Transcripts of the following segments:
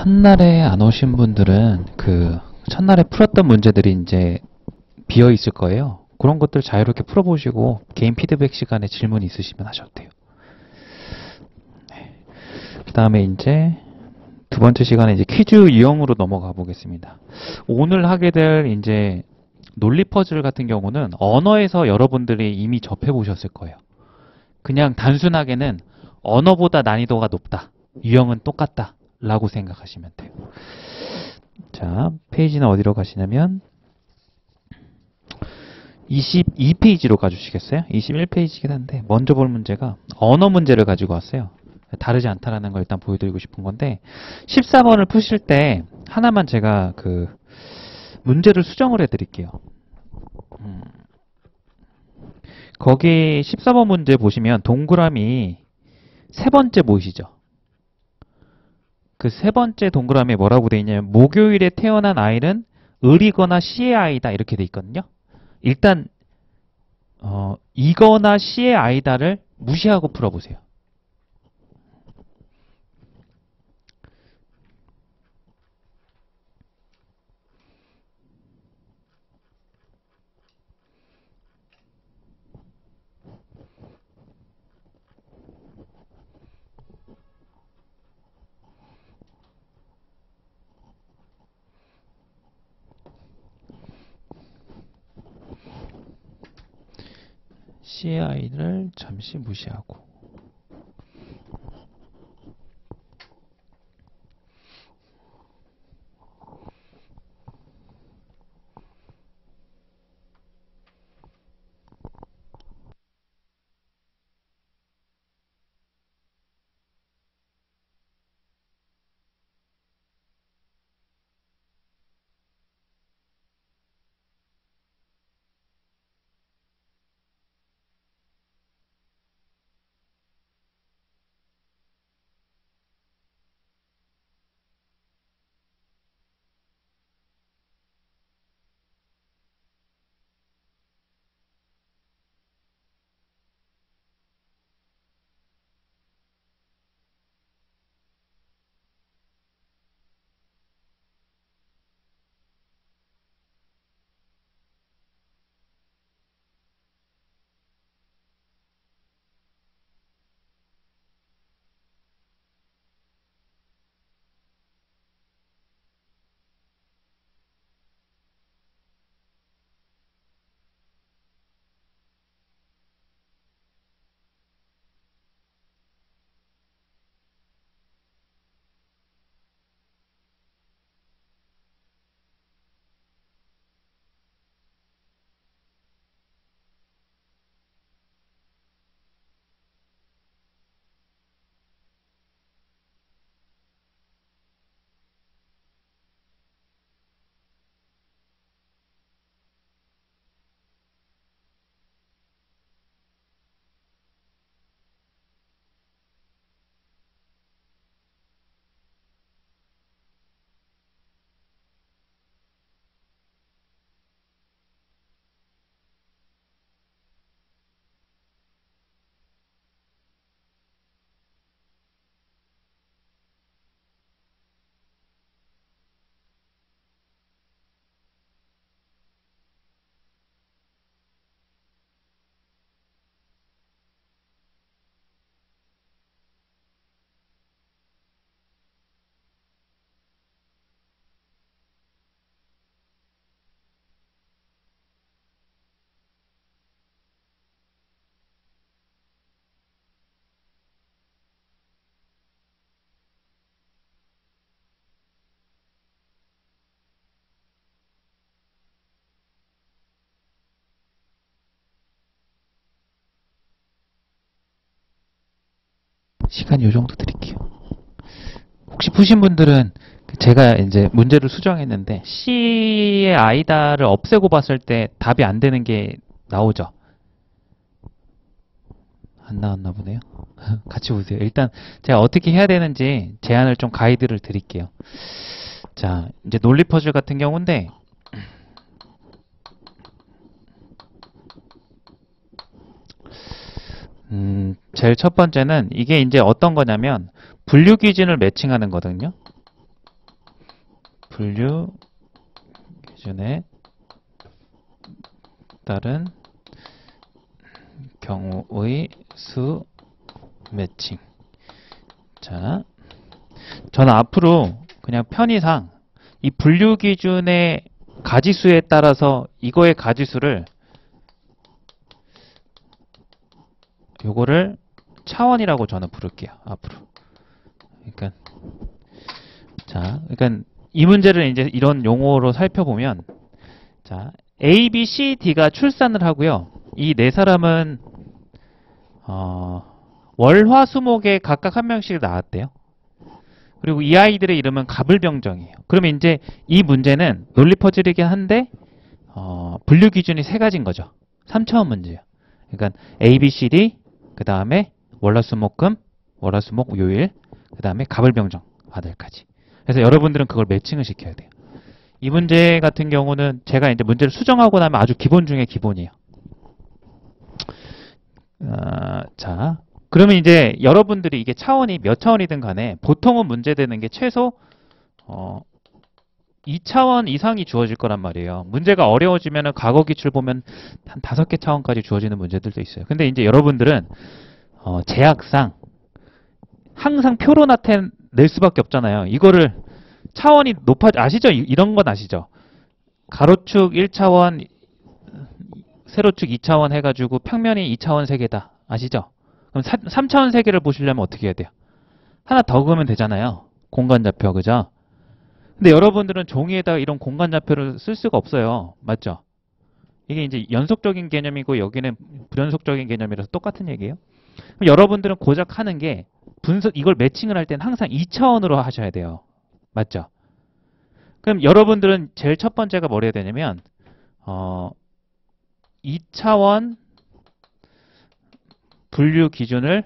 첫날에 안 오신 분들은 첫날에 풀었던 문제들이 이제 비어 있을 거예요. 그런 것들 자유롭게 풀어보시고 개인 피드백 시간에 질문 있으시면 하셔도 돼요. 네. 그 다음에 이제 두 번째 시간에 이제 퀴즈 유형으로 넘어가 보겠습니다. 오늘 하게 될 이제 논리 퍼즐 같은 경우는 언어에서 여러분들이 이미 접해 보셨을 거예요. 그냥 단순하게는 언어보다 난이도가 높다. 유형은 똑같다. 라고 생각하시면 돼요. 자, 페이지는 어디로 가시냐면 22페이지로 가주시겠어요? 21페이지긴 한데 먼저 볼 문제가 언어 문제를 가지고 왔어요. 다르지 않다라는 걸 일단 보여드리고 싶은 건데 14번을 푸실 때 하나만 제가 문제를 수정을 해드릴게요. 거기 14번 문제 보시면 동그라미 세 번째 보이시죠? 그 세 번째 동그라미에 뭐라고 돼 있냐면 목요일에 태어난 아이는 을이거나 씨의 아이다 이렇게 돼 있거든요. 일단 이거나 씨의 아이다를 무시하고 풀어보세요. 씨의 아이를 잠시 무시하고 시간 요 정도 드릴게요. 혹시 푸신 분들은 제가 이제 문제를 수정했는데 C의 아이다를 없애고 봤을 때 답이 안 되는 게 나오죠? 안 나왔나 보네요. 같이 보세요. 일단 제가 어떻게 해야 되는지 제안을 좀 가이드를 드릴게요. 자, 이제 논리 퍼즐 같은 경우인데 제일 첫 번째는 이게 이제 어떤 거냐면 분류 기준을 매칭하는 거거든요. 분류 기준에 따른 경우의 수 매칭. 자, 저는 앞으로 그냥 편의상 이 분류 기준의 가지수에 따라서 이거의 가지수를 요거를 차원이라고 저는 부를게요. 앞으로. 그러니까 이 문제를 이제 이런 용어로 살펴보면, 자, A, B, C, D가 출산을 하고요. 이 네 사람은 월화수목에 각각 한 명씩 낳았대요. 그리고 이 아이들의 이름은 가불병정이에요. 그러면 이제 이 문제는 논리 퍼즐이긴 한데 분류 기준이 세 가지인 거죠. 3차원 문제예요. 그러니까 A, B, C, D, 그 다음에 월화수목금, 월화수목 요일, 그 다음에 가불병정 아들까지. 그래서 여러분들은 그걸 매칭을 시켜야 돼요. 이 문제 같은 경우는 제가 이제 문제를 수정하고 나면 아주 기본 중에 기본이에요. 자, 그러면 이제 여러분들이 이게 차원이 몇 차원이든 간에 보통은 문제되는 게 최소 2차원 이상이 주어질 거란 말이에요. 문제가 어려워지면 과거 기출 보면 한 5개 차원까지 주어지는 문제들도 있어요. 근데 이제 여러분들은 제약상 항상 표로 나타낼 수밖에 없잖아요. 이거를 차원이 아시죠? 이런 건 아시죠? 가로축 1차원, 세로축 2차원 해가지고 평면이 2차원 세개다. 아시죠? 그럼 3차원 세개를 보시려면 어떻게 해야 돼요? 하나 더 그으면 되잖아요. 공간좌표, 그죠? 근데 여러분들은 종이에다가 이런 공간좌표를 쓸 수가 없어요. 맞죠? 이게 이제 연속적인 개념이고 여기는 불연속적인 개념이라서 똑같은 얘기예요. 그럼 여러분들은 고작 하는 게 이걸 매칭을 할 때는 항상 2차원으로 하셔야 돼요. 맞죠? 그럼 여러분들은 제일 첫 번째가 뭘 해야 되냐면 2차원 분류 기준을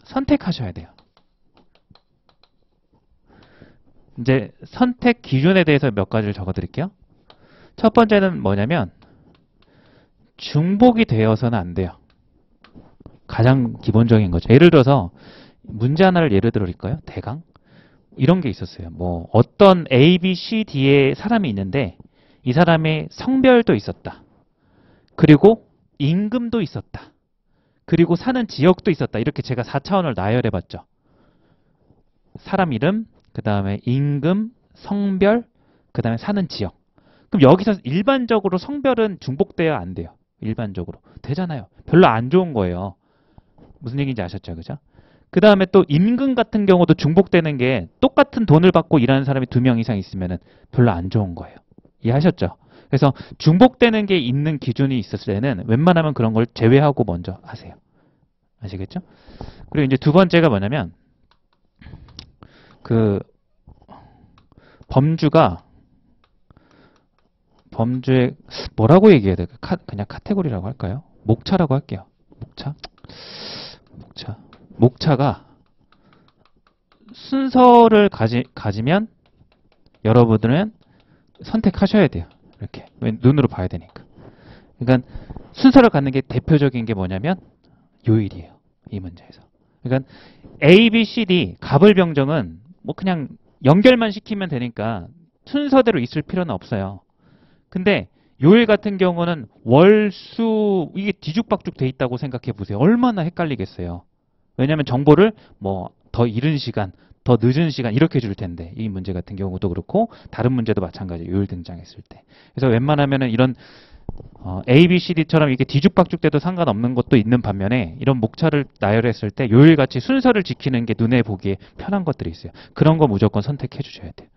선택하셔야 돼요. 이제 선택 기준에 대해서 몇 가지를 적어 드릴게요. 첫 번째는 뭐냐면 중복이 되어서는 안 돼요. 가장 기본적인 거죠. 예를 들어서 문제 하나를 예를 들어 드릴까요? 대강 이런 게 있었어요. 뭐 어떤 A, B, C, D의 사람이 있는데 이 사람의 성별도 있었다. 그리고 임금도 있었다. 그리고 사는 지역도 있었다. 이렇게 제가 4차원을 나열해 봤죠. 사람 이름, 그 다음에 임금, 성별, 그 다음에 사는 지역. 그럼 여기서 일반적으로 성별은 중복돼야 안 돼요. 일반적으로. 되잖아요. 별로 안 좋은 거예요. 무슨 얘기인지 아셨죠? 그죠? 그 다음에 또 임금 같은 경우도 중복되는 게 똑같은 돈을 받고 일하는 사람이 2명 이상 있으면 별로 안 좋은 거예요. 이해하셨죠? 그래서 중복되는 게 있는 기준이 있었을 때는 웬만하면 그런 걸 제외하고 먼저 하세요. 아시겠죠? 그리고 이제 두 번째가 뭐냐면 범주에 뭐라고 얘기해야 돼요? 그냥 카테고리라고 할까요? 목차라고 할게요. 목차가 순서를 가지면 여러분들은 선택하셔야 돼요. 이렇게 눈으로 봐야 되니까. 그러니까 순서를 갖는 게 대표적인 게 뭐냐면 요일이에요. 이 문제에서. 그러니까 A, B, C, D 가불병정은 뭐 그냥 연결만 시키면 되니까 순서대로 있을 필요는 없어요. 근데 요일 같은 경우는 월, 수 이게 뒤죽박죽 돼 있다고 생각해 보세요. 얼마나 헷갈리겠어요. 왜냐하면 정보를 뭐 더 이른 시간, 더 늦은 시간 이렇게 줄 텐데 이 문제 같은 경우도 그렇고 다른 문제도 마찬가지예요. 요일 등장했을 때. 그래서 웬만하면은 이런 A, B, C, D처럼 이게 뒤죽박죽 돼도 상관없는 것도 있는 반면에 이런 목차를 나열했을 때 요일같이 순서를 지키는 게 눈에 보기에 편한 것들이 있어요. 그런 거 무조건 선택해 주셔야 돼요.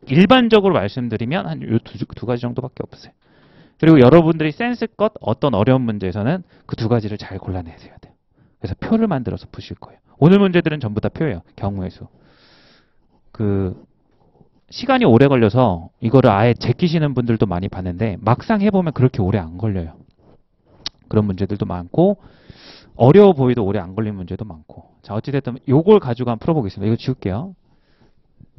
일반적으로 말씀드리면 한 요 두 가지 정도밖에 없어요. 그리고 여러분들이 센스껏 어떤 어려운 문제에서는 그 두 가지를 잘 골라내셔야 돼요. 그래서 표를 만들어서 푸실 거예요. 오늘 문제들은 전부 다 표예요. 경우의 수. 시간이 오래 걸려서 이거를 아예 제끼시는 분들도 많이 봤는데 막상 해보면 그렇게 오래 안 걸려요. 그런 문제들도 많고 어려워 보이도 오래 안 걸리는 문제도 많고. 자, 어찌됐든 요걸 가지고 한번 풀어보겠습니다. 이거 지울게요.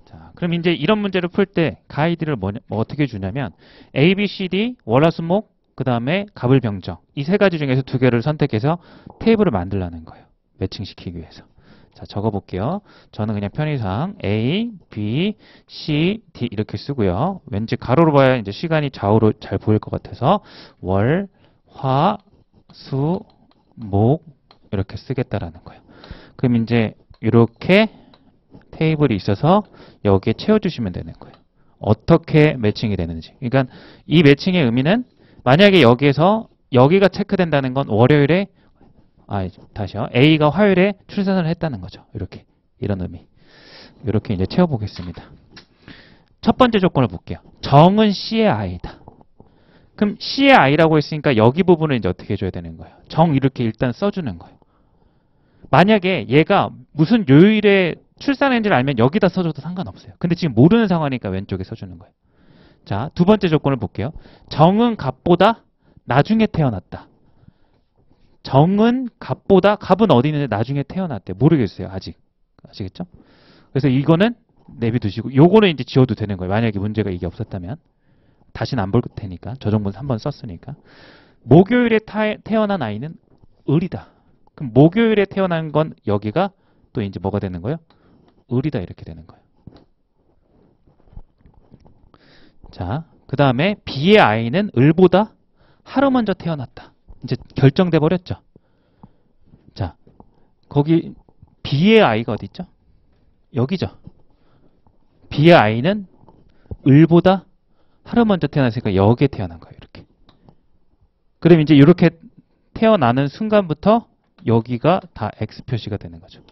자, 그럼 이제 이런 문제를 풀 때 가이드를 어떻게 주냐면 A, B, C, D, 월화수목, 그 다음에 가불병정 이 세 가지 중에서 두 개를 선택해서 테이블을 만들라는 거예요. 매칭시키기 위해서. 자, 적어볼게요. 저는 그냥 편의상 A, B, C, D 이렇게 쓰고요. 왠지 가로로 봐야 이제 시간이 좌우로 잘 보일 것 같아서 월, 화, 수, 목 이렇게 쓰겠다라는 거예요. 그럼 이제 이렇게 테이블이 있어서 여기에 채워주시면 되는 거예요. 어떻게 매칭이 되는지. 그러니까 이 매칭의 의미는 만약에 여기에서 여기가 체크된다는 건 월요일에 다시요. A가 화요일에 출산을 했다는 거죠. 이렇게 이런 의미. 이렇게 이제 채워보겠습니다. 첫 번째 조건을 볼게요. 정은 C의 I다. 그럼 C의 I라고 했으니까 여기 부분을 이제 어떻게 해줘야 되는 거예요? 정 이렇게 일단 써주는 거예요. 만약에 얘가 무슨 요일에 출산했는지를 알면 여기다 써줘도 상관없어요. 근데 지금 모르는 상황이니까 왼쪽에 써주는 거예요. 자, 두 번째 조건을 볼게요. 정은 갑보다 나중에 태어났다. 정은 갑보다, 갑은 어디 있는데 나중에 태어났대. 모르겠어요. 아직. 아시겠죠? 그래서 이거는 내비두시고, 요거는 이제 지워도 되는 거예요. 만약에 문제가 이게 없었다면. 다시는 안 볼 테니까. 저 정도는 한번 썼으니까. 목요일에 태어난 아이는 을이다. 그럼 목요일에 태어난 건 여기가 또 이제 뭐가 되는 거예요? 을이다. 이렇게 되는 거예요. 자, 그 다음에 B의 아이는 을보다 하루 먼저 태어났다. 이제 결정돼 버렸죠. 자, 거기 B의 아이가 어디 있죠? 여기죠. B의 아이는 을보다 하루 먼저 태어났으니까 여기에 태어난 거예요. 이렇게. 그럼 이제 이렇게 태어나는 순간부터 여기가 다 X 표시가 되는 거죠.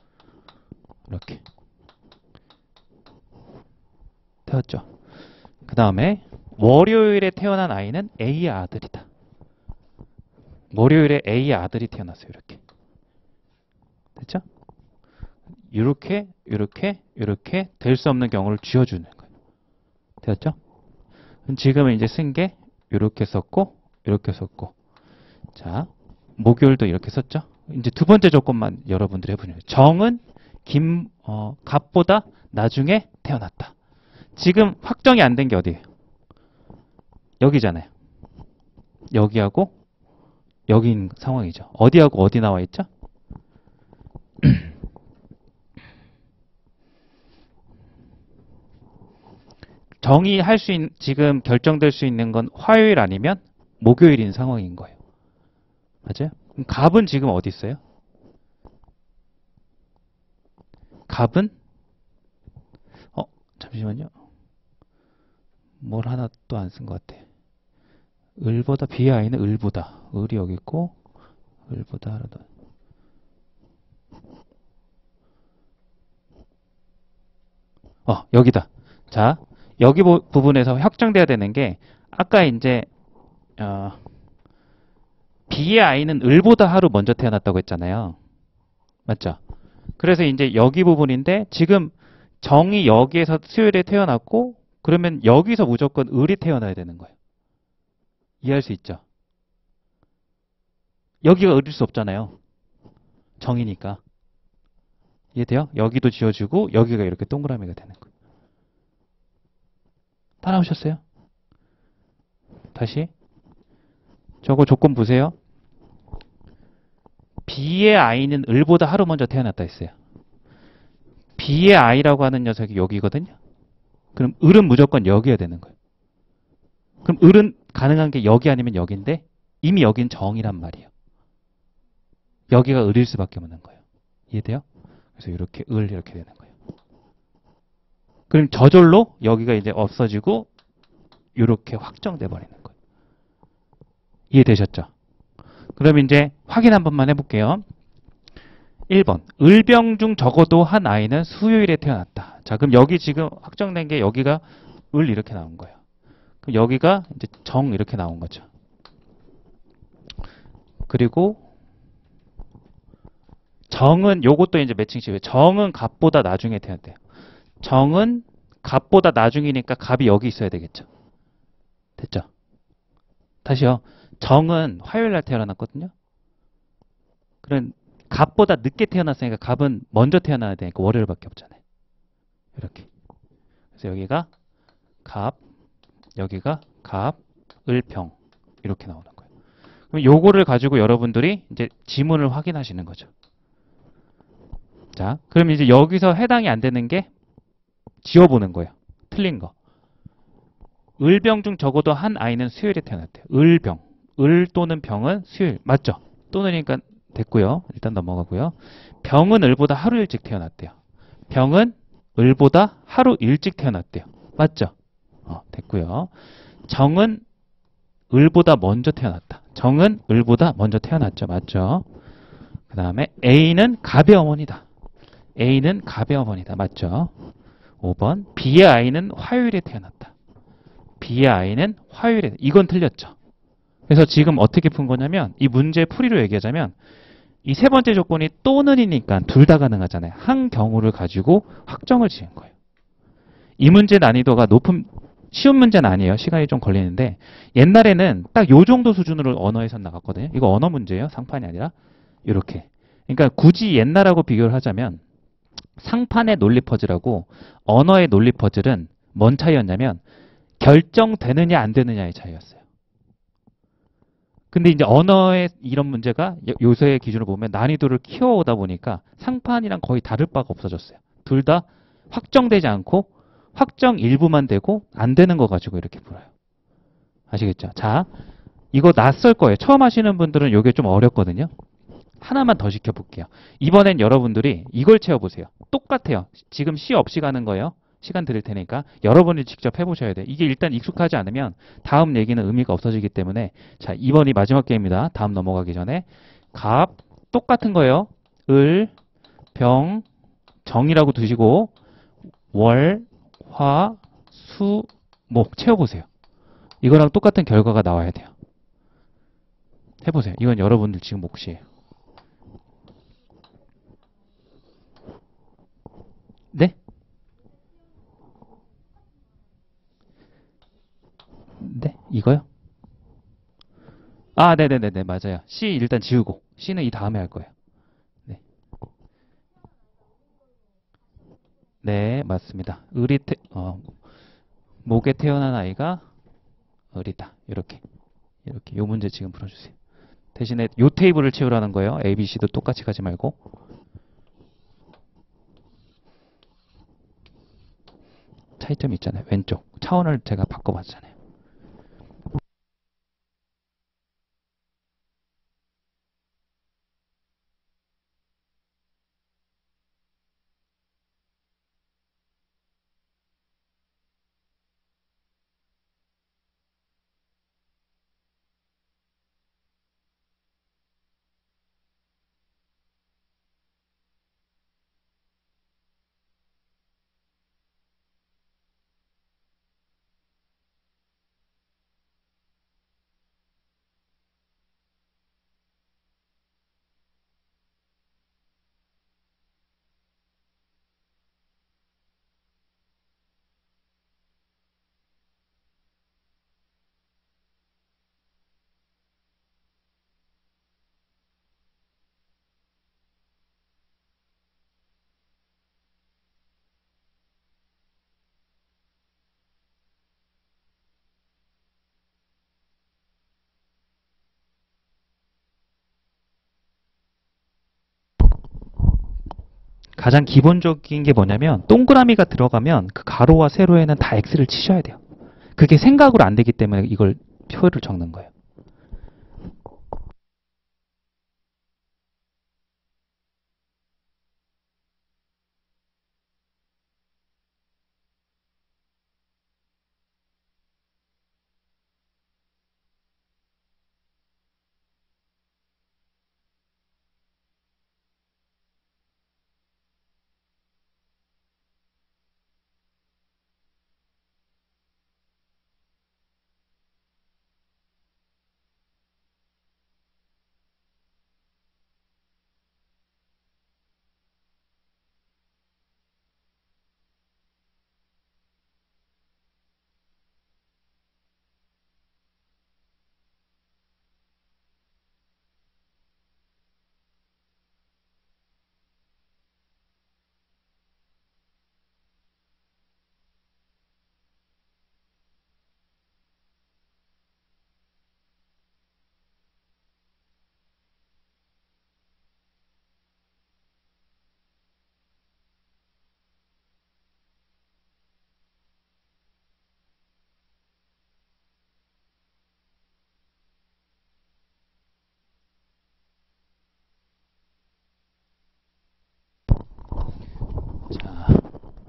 이렇게. 태웠죠. 그 다음에 월요일에 태어난 아이는 A의 아들이다. 월요일에 A의 아들이 태어났어요. 이렇게. 됐죠? 이렇게 될 수 없는 경우를 쥐어주는 거예요. 되었죠? 지금은 이제 쓴 게 이렇게 썼고 이렇게 썼고 자, 목요일도 이렇게 썼죠? 이제 두 번째 조건만 여러분들이 해보세요. 정은 갑보다 나중에 태어났다. 지금 확정이 안 된 게 어디예요? 여기잖아요. 여기하고 여기인 상황이죠. 어디하고 어디 나와 있죠? 정의할 수 있는, 지금 결정될 수 있는 건 화요일 아니면 목요일인 상황인 거예요. 맞아요? 그럼 갑은 지금 어디 있어요? 갑은 잠시만요. 뭘 하나 또 안 쓴 것 같아. 을보다 B의 아이는 을보다. 을이 여기 있고 을보다 하나 더. 여기다. 자, 여기 부분에서 확정돼야 되는 게 아까 이제 B의 아이는 을보다 하루 먼저 태어났다고 했잖아요. 맞죠? 그래서 이제 여기 부분인데 지금 정이 여기에서 수요일에 태어났고 그러면 여기서 무조건 을이 태어나야 되는 거예요. 이해할 수 있죠? 여기가 을일 수 없잖아요. 정이니까. 이해돼요? 여기도 지워주고 여기가 이렇게 동그라미가 되는 거예요. 따라오셨어요? 다시. 저거 조건 보세요. B의 아이는 을보다 하루 먼저 태어났다 했어요. B의 아이라고 하는 녀석이 여기거든요. 그럼 을은 무조건 여기여야 되는 거예요. 그럼 을은 가능한 게 여기 아니면 여기인데 이미 여긴 정이란 말이에요. 여기가 을일 수밖에 없는 거예요. 이해돼요? 그래서 이렇게 이렇게 되는 거예요. 그럼 저절로 여기가 이제 없어지고 이렇게 확정돼 버리는 거예요. 이해되셨죠? 그럼 이제 확인 한 번만 해볼게요. 1번. 을병 중 적어도 한 아이는 수요일에 태어났다. 자, 그럼 여기 지금 확정된 게 여기가 을 이렇게 나온 거예요. 그럼 여기가 이제 정 이렇게 나온 거죠. 그리고 정은 요것도 이제 매칭식이에요. 정은 갑보다 나중에 태어났대요. 정은 갑보다 나중이니까 갑이 여기 있어야 되겠죠. 됐죠? 다시요. 정은 화요일 날 태어났거든요. 그럼 갑보다 늦게 태어났으니까 갑은 먼저 태어나야 되니까 월요일밖에 없잖아요. 이렇게. 그래서 여기가 갑, 여기가 갑, 을평 이렇게 나오는 거예요. 그럼 요거를 가지고 여러분들이 이제 지문을 확인하시는 거죠. 자, 그럼 이제 여기서 해당이 안 되는 게 지워보는 거예요. 틀린 거. 을병 중 적어도 한 아이는 수요일에 태어났대요. 을병. 을 또는 병은 수요일. 맞죠? 또는이니까 됐고요. 일단 넘어가고요. 병은 을보다 하루 일찍 태어났대요. 병은 을보다 하루 일찍 태어났대요. 맞죠? 됐고요. 정은 을보다 먼저 태어났다. 정은 을보다 먼저 태어났죠. 맞죠? 그 다음에 A는 갑의 어머니다. A는 갑의 어머니다. 맞죠? 5번. B의 아이는 화요일에 태어났다. B의 아이는 화요일에. 이건 틀렸죠. 그래서 지금 어떻게 푼 거냐면 이 문제 풀이로 얘기하자면 이 세 번째 조건이 또는이니까 둘 다 가능하잖아요. 한 경우를 가지고 확정을 지은 거예요. 이 문제 난이도가 높은 쉬운 문제는 아니에요. 시간이 좀 걸리는데 옛날에는 딱 요 정도 수준으로 언어에서 나갔거든요. 이거 언어 문제예요. 상판이 아니라 이렇게. 그러니까 굳이 옛날하고 비교를 하자면 상판의 논리 퍼즐하고 언어의 논리 퍼즐은 뭔 차이였냐면 결정되느냐 안 되느냐의 차이였어요. 근데 이제 언어의 이런 문제가 요새의 기준으로 보면 난이도를 키워오다 보니까 상판이랑 거의 다를 바가 없어졌어요. 둘 다 확정되지 않고 확정 일부만 되고 안 되는 거 가지고 이렇게 풀어요. 아시겠죠? 자, 이거 낯설 거예요. 처음 하시는 분들은 이게 좀 어렵거든요. 하나만 더 시켜볼게요. 이번엔 여러분들이 이걸 채워보세요. 똑같아요. 지금 시 없이 가는 거예요. 시간 드릴 테니까 여러분이 직접 해보셔야 돼요. 이게 일단 익숙하지 않으면 다음 얘기는 의미가 없어지기 때문에 자, 2번이 마지막 게임입니다. 다음 넘어가기 전에 갑 똑같은 거예요. 을, 병, 정이라고 두시고 월, 화, 수, 목 채워보세요. 이거랑 똑같은 결과가 나와야 돼요. 해보세요. 이건 여러분들 지금 몫이에요. 네? 네? 이거요? 아, 네네네네, 맞아요. C 일단 지우고, C는 이 다음에 할 거예요. 네, 네 맞습니다. 목에 태어난 아이가 을이다. 이렇게. 요 문제 지금 풀어주세요. 대신에 요 테이블을 채우라는 거예요. A, B, C도 똑같이 가지 말고. 차이점이 있잖아요. 왼쪽. 차원을 제가 바꿔봤잖아요. 가장 기본적인 게 뭐냐면 동그라미가 들어가면 그 가로와 세로에는 다 X를 치셔야 돼요. 그게 생각으로 안 되기 때문에 이걸 표를 적는 거예요.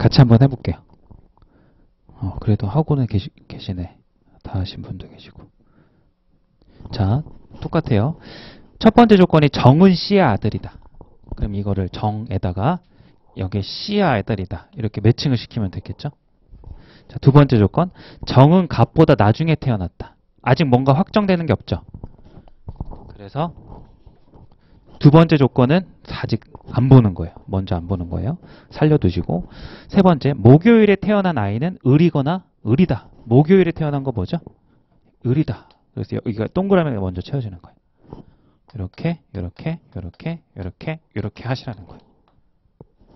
같이 한번 해볼게요. 그래도 하고는 계시네. 다 하신 분도 계시고. 자, 똑같아요. 첫 번째 조건이 정은 씨의 아들이다. 그럼 이거를 정에다가 여기에 씨의 아들이다. 이렇게 매칭을 시키면 되겠죠? 자, 두 번째 조건. 정은 갑보다 나중에 태어났다. 아직 뭔가 확정되는 게 없죠? 그래서 두 번째 조건은 아직 안 보는 거예요. 먼저 안 보는 거예요. 살려두시고. 세 번째, 목요일에 태어난 아이는 을이거나 을이다. 목요일에 태어난 거 뭐죠? 을이다. 그래서 여기가 동그라미가 먼저 채워지는 거예요. 이렇게, 이렇게, 이렇게, 이렇게, 이렇게 하시라는 거예요.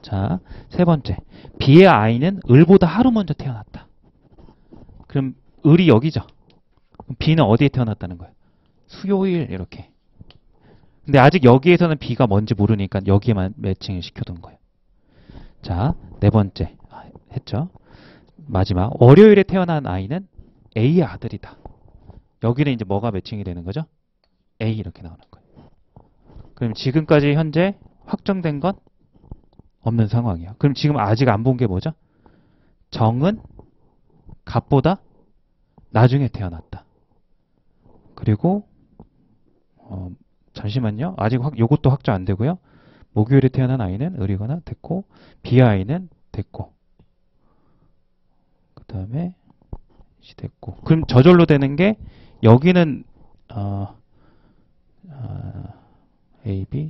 자, 세 번째, B의 아이는 을보다 하루 먼저 태어났다. 그럼 을이 여기죠? 그럼 B는 어디에 태어났다는 거예요? 수요일 이렇게. 근데 아직 여기에서는 B가 뭔지 모르니까 여기에만 매칭을 시켜둔 거예요. 자, 네 번째 했죠? 마지막, 월요일에 태어난 아이는 A의 아들이다. 여기는 이제 뭐가 매칭이 되는 거죠? A 이렇게 나오는 거예요. 그럼 지금까지 현재 확정된 건 없는 상황이에요. 그럼 지금 아직 안 본 게 뭐죠? 정은 갑보다 나중에 태어났다. 그리고 잠시만요. 아직 요것도 확정 안 되고요. 목요일에 태어난 아이는 을이거나 됐고, B의 아이는 됐고, 그 다음에 됐고. 그럼 저절로 되는 게 여기는 A, B,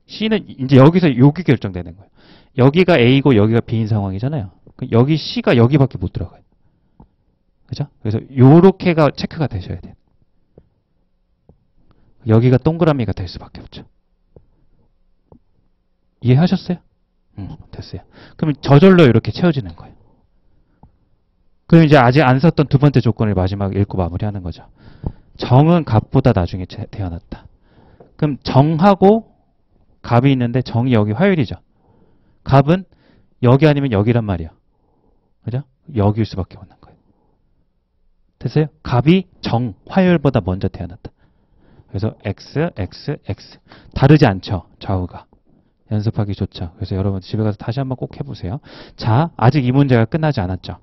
C는 이제 여기서 여기 결정되는 거예요. 여기가 A고 여기가 B인 상황이잖아요. 여기 C가 여기밖에 못 들어가요. 그죠? 그래서 요렇게가 체크가 되셔야 돼요. 여기가 동그라미가 될 수밖에 없죠. 이해하셨어요? 됐어요. 그럼 저절로 이렇게 채워지는 거예요. 그럼 이제 아직 안 썼던 두 번째 조건을 마지막에 읽고 마무리하는 거죠. 정은 갑보다 나중에 태어났다. 그럼 정하고 갑이 있는데 정이 여기 화요일이죠. 갑은 여기 아니면 여기란 말이야. 그죠? 여기일 수밖에 없는 거예요. 됐어요? 갑이 정, 화요일보다 먼저 태어났다. 그래서 X, X, X. 다르지 않죠? 좌우가. 연습하기 좋죠. 그래서 여러분 집에 가서 다시 한번 꼭 해보세요. 자, 아직 이 문제가 끝나지 않았죠.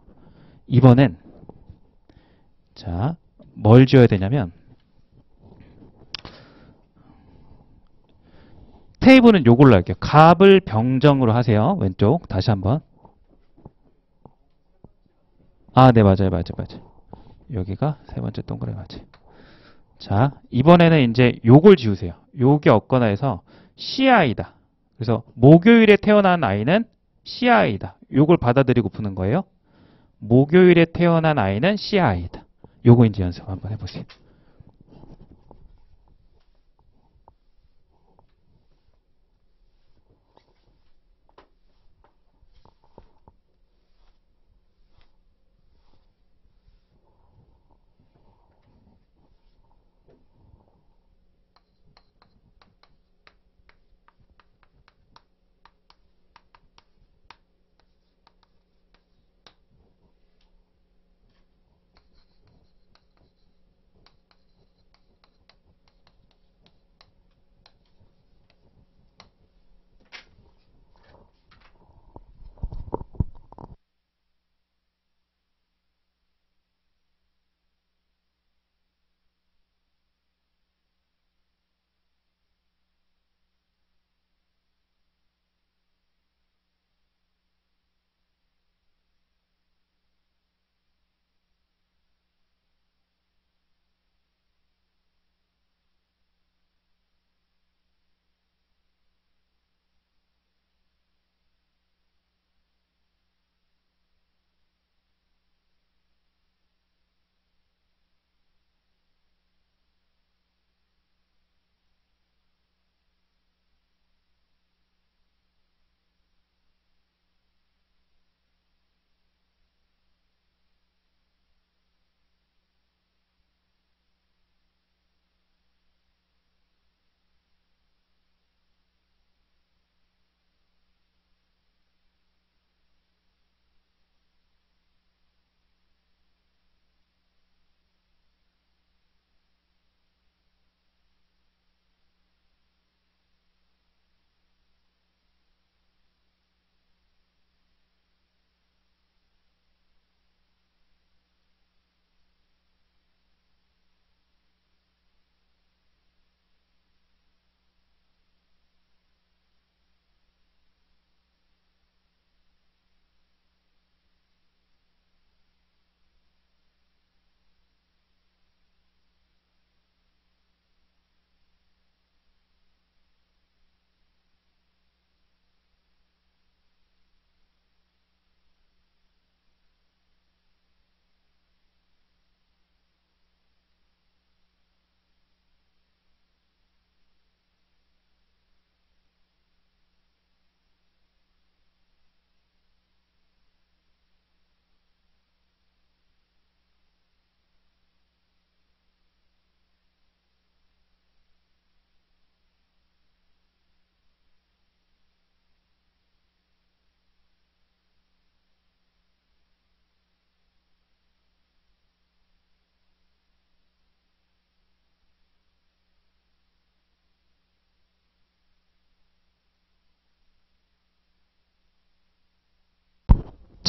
이번엔 자, 뭘 지어야 되냐면 테이블은 요걸로 할게요. 갑을 병정으로 하세요. 왼쪽 다시 한번. 네, 맞아요. 여기가 세 번째 동그라미 맞아요. 자, 이번에는 이제 요걸 지우세요. 요게 없거나 해서 CI다. 그래서 목요일에 태어난 아이는 CI다. 요걸 받아들이고 푸는 거예요. 목요일에 태어난 아이는 CI다. 요거 이제 연습 한번 해보세요.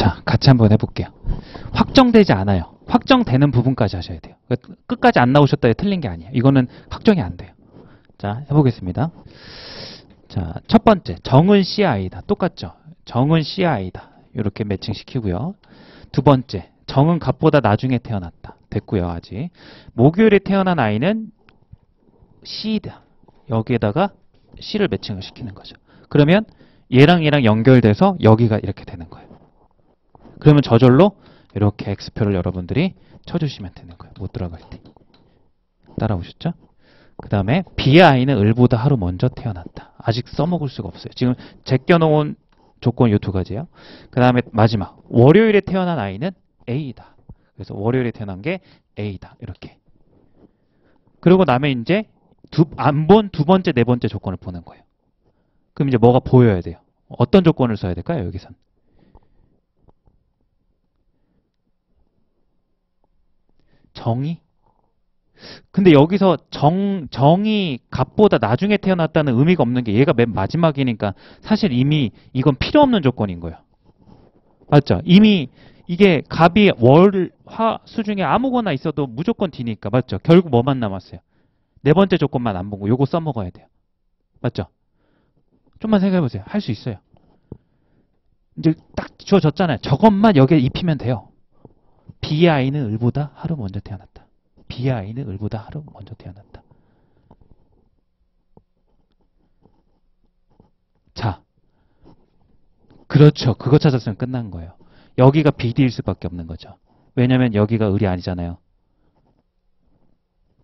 자, 같이 한번 해볼게요. 확정되지 않아요. 확정되는 부분까지 하셔야 돼요. 끝까지 안 나오셨다 해 틀린 게 아니에요. 이거는 확정이 안 돼요. 자, 해보겠습니다. 자, 첫 번째, 정은 CI다. 똑같죠? 정은 CI다. 이렇게 매칭시키고요. 두 번째, 정은 갑보다 나중에 태어났다. 됐고요, 아직. 목요일에 태어난 아이는 C다. 여기에다가 C를 매칭을 시키는 거죠. 그러면 얘랑 얘랑 연결돼서 여기가 이렇게 되는 거예요. 그러면 저절로 이렇게 X표를 여러분들이 쳐주시면 되는 거예요. 못 들어갈 때. 따라오셨죠? 그 다음에 B의 아이는 을보다 하루 먼저 태어났다. 아직 써먹을 수가 없어요. 지금 제껴놓은 조건 이 두 가지예요. 그 다음에 마지막 월요일에 태어난 아이는 A다. 그래서 월요일에 태어난 게 A다. 이렇게. 그리고 나면 이제 안 본 두 번째, 네 번째 조건을 보는 거예요. 그럼 이제 뭐가 보여야 돼요? 어떤 조건을 써야 될까요? 여기선. 정의? 근데 여기서 정이 갑보다 나중에 태어났다는 의미가 없는 게 얘가 맨 마지막이니까 사실 이미 이건 필요 없는 조건인 거예요. 맞죠? 이미 이게 갑이 월, 화, 수 중에 아무거나 있어도 무조건 D니까. 맞죠? 결국 뭐만 남았어요? 네 번째 조건만 안 보고 요거 써먹어야 돼요. 맞죠? 좀만 생각해보세요. 할 수 있어요. 이제 딱 주어졌잖아요. 저것만 여기에 입히면 돼요. B의 아이는 을보다 하루 먼저 태어났다. B의 아이는 을보다 하루 먼저 태어났다. 자, 그렇죠. 그거 찾았으면 끝난 거예요. 여기가 BD일 수밖에 없는 거죠. 왜냐면 여기가 을이 아니잖아요.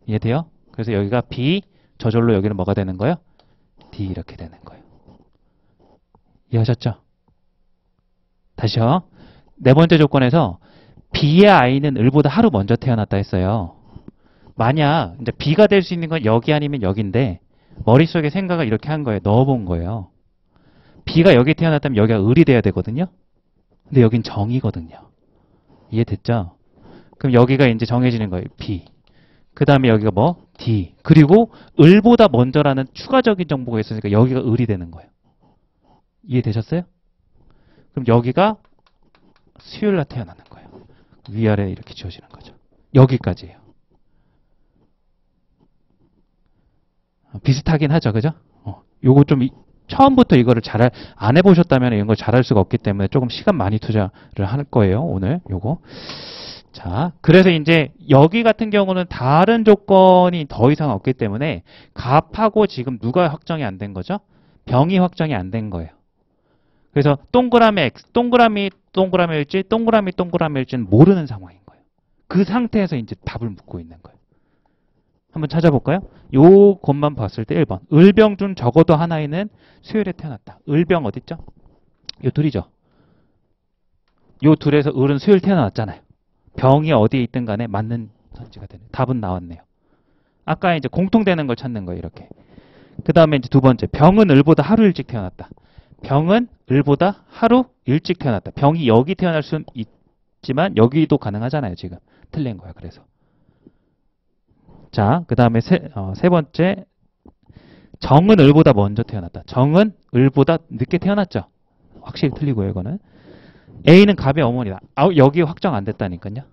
이해돼요? 그래서 여기가 B, 저절로 여기는 뭐가 되는 거예요? D 이렇게 되는 거예요. 이해하셨죠? 다시요. 네 번째 조건에서 B의 아이는 을보다 하루 먼저 태어났다 했어요. 만약 이제 B가 될 수 있는 건 여기 아니면 여기인데 머릿속에 생각을 이렇게 한 거예요. 넣어본 거예요. B가 여기 태어났다면 여기가 을이 돼야 되거든요. 근데 여긴 정이거든요. 이해됐죠? 그럼 여기가 이제 정해지는 거예요. B. 그 다음에 여기가 뭐? D. 그리고 을보다 먼저라는 추가적인 정보가 있으니까 여기가 을이 되는 거예요. 이해되셨어요? 그럼 여기가 수요일 날 태어나는 거예요. 위아래 이렇게 지워지는 거죠. 여기까지예요. 비슷하긴 하죠. 그죠? 요거 좀 처음부터 이거를 안 해보셨다면 이런 걸 잘할 수가 없기 때문에 조금 시간 많이 투자를 할 거예요. 오늘 요거. 자, 그래서 이제 여기 같은 경우는 다른 조건이 더 이상 없기 때문에 갑하고 지금 누가 확정이 안 된 거죠? 병이 확정이 안 된 거예요. 그래서 동그라미 X, 동그라미일지 동그라미일지는 모르는 상황인 거예요. 그 상태에서 이제 답을 묻고 있는 거예요. 한번 찾아볼까요? 요 것만 봤을 때 1번. 을병 중 적어도 하나에는 수요일에 태어났다. 을병 어딨죠? 요 둘이죠. 요 둘에서 을은 수요일 태어났잖아요. 병이 어디에 있든 간에 맞는 선지가 되는. 답은 나왔네요. 아까 이제 공통되는 걸 찾는 거예요. 이렇게. 그 다음에 이제 두 번째. 병은 을보다 하루 일찍 태어났다. 병은 을보다 하루 일찍 태어났다. 병이 여기 태어날 수는 있지만 여기도 가능하잖아요. 지금. 틀린 거야. 그래서. 자, 그 다음에 세 번째. 정은 을보다 먼저 태어났다. 정은 을보다 늦게 태어났죠. 확실히 틀리고요. 이거는. A는 갑의 어머니다. 여기 확정 안 됐다니까요.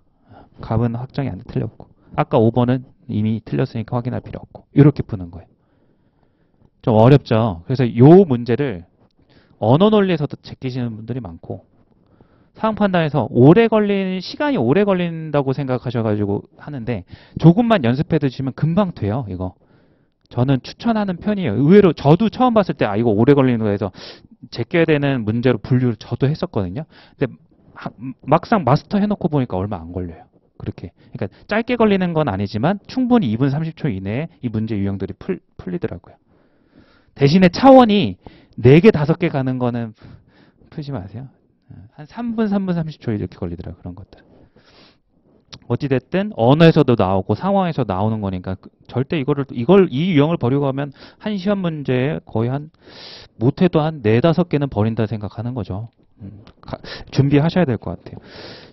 갑은 확정이 안 돼. 틀렸고. 아까 5번은 이미 틀렸으니까 확인할 필요 없고. 이렇게 푸는 거예요. 좀 어렵죠. 그래서 이 문제를 언어 논리에서도 제끼시는 분들이 많고 상황 판단에서 시간이 오래 걸린다고 생각하셔가지고 하는데 조금만 연습해 두시면 금방 돼요. 이거. 저는 추천하는 편이에요. 의외로 저도 처음 봤을 때 이거 오래 걸리는 거에서 제껴야 되는 문제로 분류를 저도 했었거든요. 근데 막상 마스터 해놓고 보니까 얼마 안 걸려요. 그렇게. 그러니까 짧게 걸리는 건 아니지만 충분히 2분 30초 이내에 이 문제 유형들이 풀리더라고요. 대신에 차원이 4개, 5개 가는 거는 푸지 마세요. 한 3분 30초 이렇게 걸리더라고요. 그런 것들. 어찌됐든 언어에서도 나오고 상황에서 나오는 거니까 절대 이 유형을 버리고 하면 한 시험 문제에 거의 못해도 한 4, 5개는 버린다 생각하는 거죠. 준비하셔야 될 것 같아요.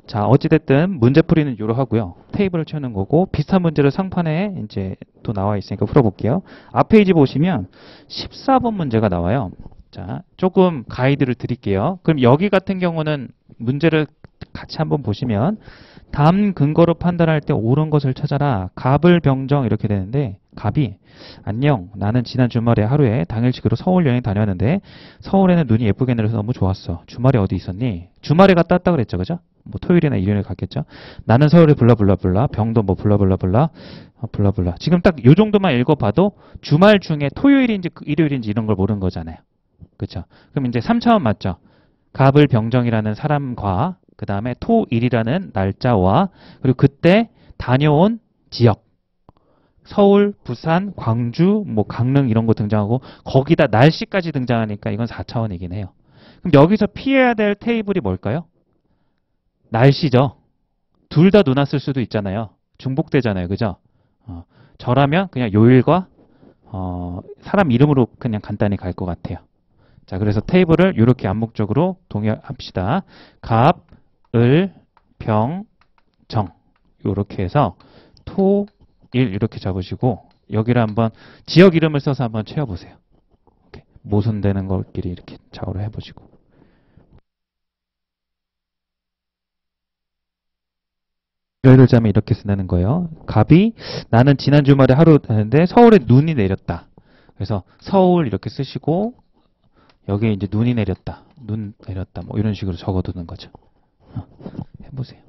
자, 어찌됐든 문제풀이는 요로 하고요. 테이블을 채우는 거고 비슷한 문제를 상판에 이제 또 나와 있으니까 풀어볼게요. 앞 페이지 보시면 14번 문제가 나와요. 자, 조금 가이드를 드릴게요. 그럼 여기 같은 경우는 문제를 같이 한번 보시면 다음 근거로 판단할 때 옳은 것을 찾아라. 갑을 병정 이렇게 되는데 갑이 안녕. 나는 지난 주말에 하루에 당일치기로 서울 여행 다녀왔는데 서울에는 눈이 예쁘게 내려서 너무 좋았어. 주말에 어디 있었니? 주말에 갔다 왔다 그랬죠. 그죠? 뭐 토요일이나 일요일에 갔겠죠. 나는 서울에 블라블라블라 병도 뭐 블라블라블라 블라블라. 지금 딱 요 정도만 읽어봐도 주말 중에 토요일인지 일요일인지 이런 걸 모르는 거잖아요. 그렇죠? 그럼 이제 3차원 맞죠? 갑을 병정이라는 사람과 그 다음에 토일이라는 날짜와 그리고 그때 다녀온 지역 서울, 부산, 광주, 뭐 강릉 이런 거 등장하고 거기다 날씨까지 등장하니까 이건 4차원이긴 해요. 그럼 여기서 피해야 될 테이블이 뭘까요? 날씨죠. 둘 다 눈 왔을 수도 있잖아요. 중복되잖아요. 그죠? 어, 저라면 그냥 요일과 사람 이름으로 그냥 간단히 갈 것 같아요. 자, 그래서 테이블을 이렇게 암묵적으로 동의합시다. 갑, 을, 병, 정. 이렇게 해서 토, 일 이렇게 잡으시고 여기를 한번 지역 이름을 써서 한번 채워보세요. 이렇게 모순되는 것끼리 이렇게 좌우로 해보시고. 예를 들자면 이렇게 쓴다는 거예요. 갑이 나는 지난 주말에 하루 했는데 서울에 눈이 내렸다. 그래서 서울 이렇게 쓰시고 여기에 이제 눈이 내렸다. 눈 내렸다. 뭐 이런 식으로 적어두는 거죠. 해보세요.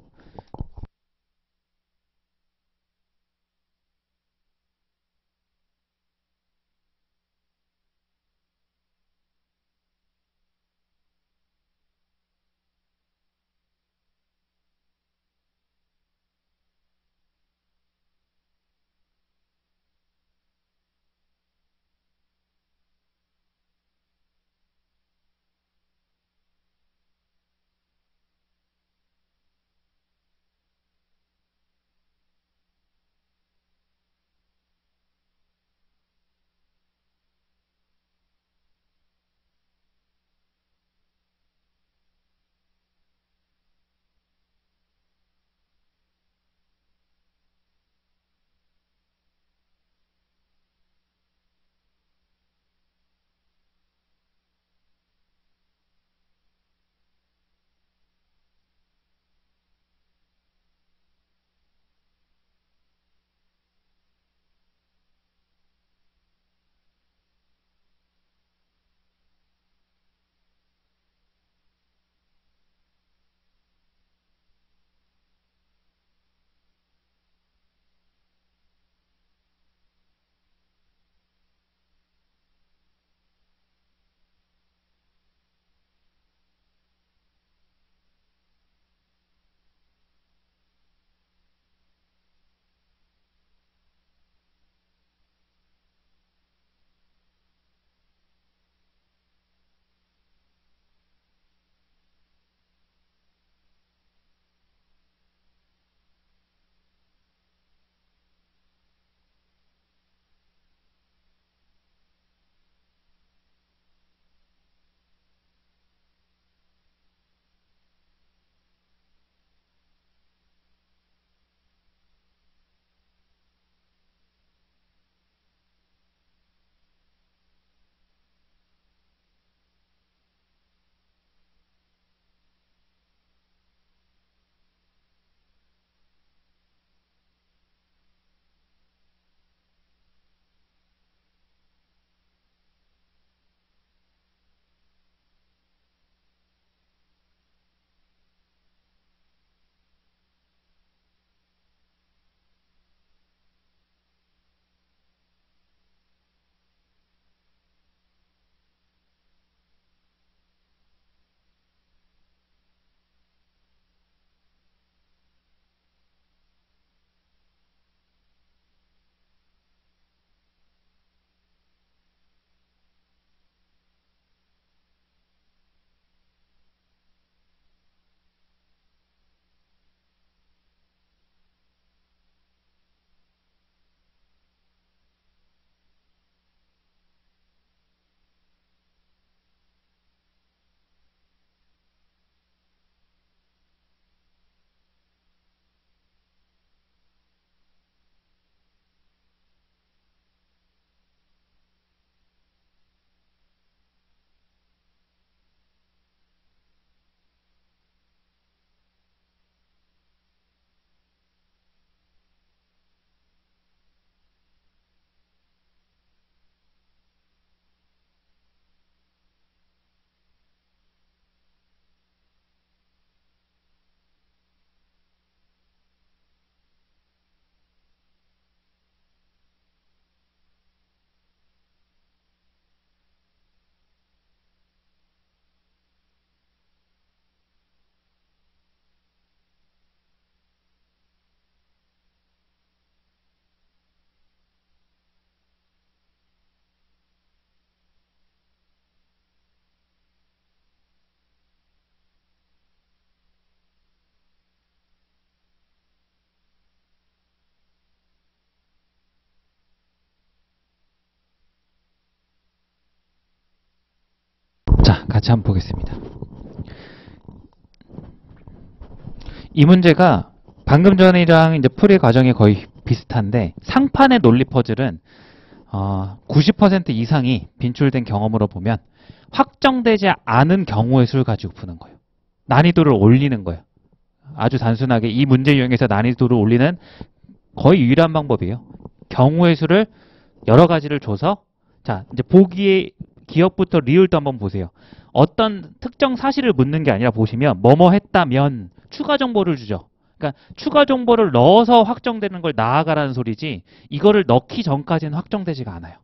같이 한번 보겠습니다. 이 문제가 방금 전이랑 이제 풀이 과정이 거의 비슷한데 상판의 논리 퍼즐은 90% 이상이 빈출된 경험으로 보면 확정되지 않은 경우의 수를 가지고 푸는 거예요. 난이도를 올리는 거예요. 아주 단순하게 이 문제 유형에서 난이도를 올리는 거의 유일한 방법이에요. 경우의 수를 여러 가지를 줘서 자 이제 보기의 기억부터 리을도 한번 보세요. 어떤 특정 사실을 묻는 게 아니라 보시면 뭐뭐 했다면 추가 정보를 주죠. 그러니까 추가 정보를 넣어서 확정되는 걸 나아가라는 소리지 이거를 넣기 전까지는 확정되지가 않아요.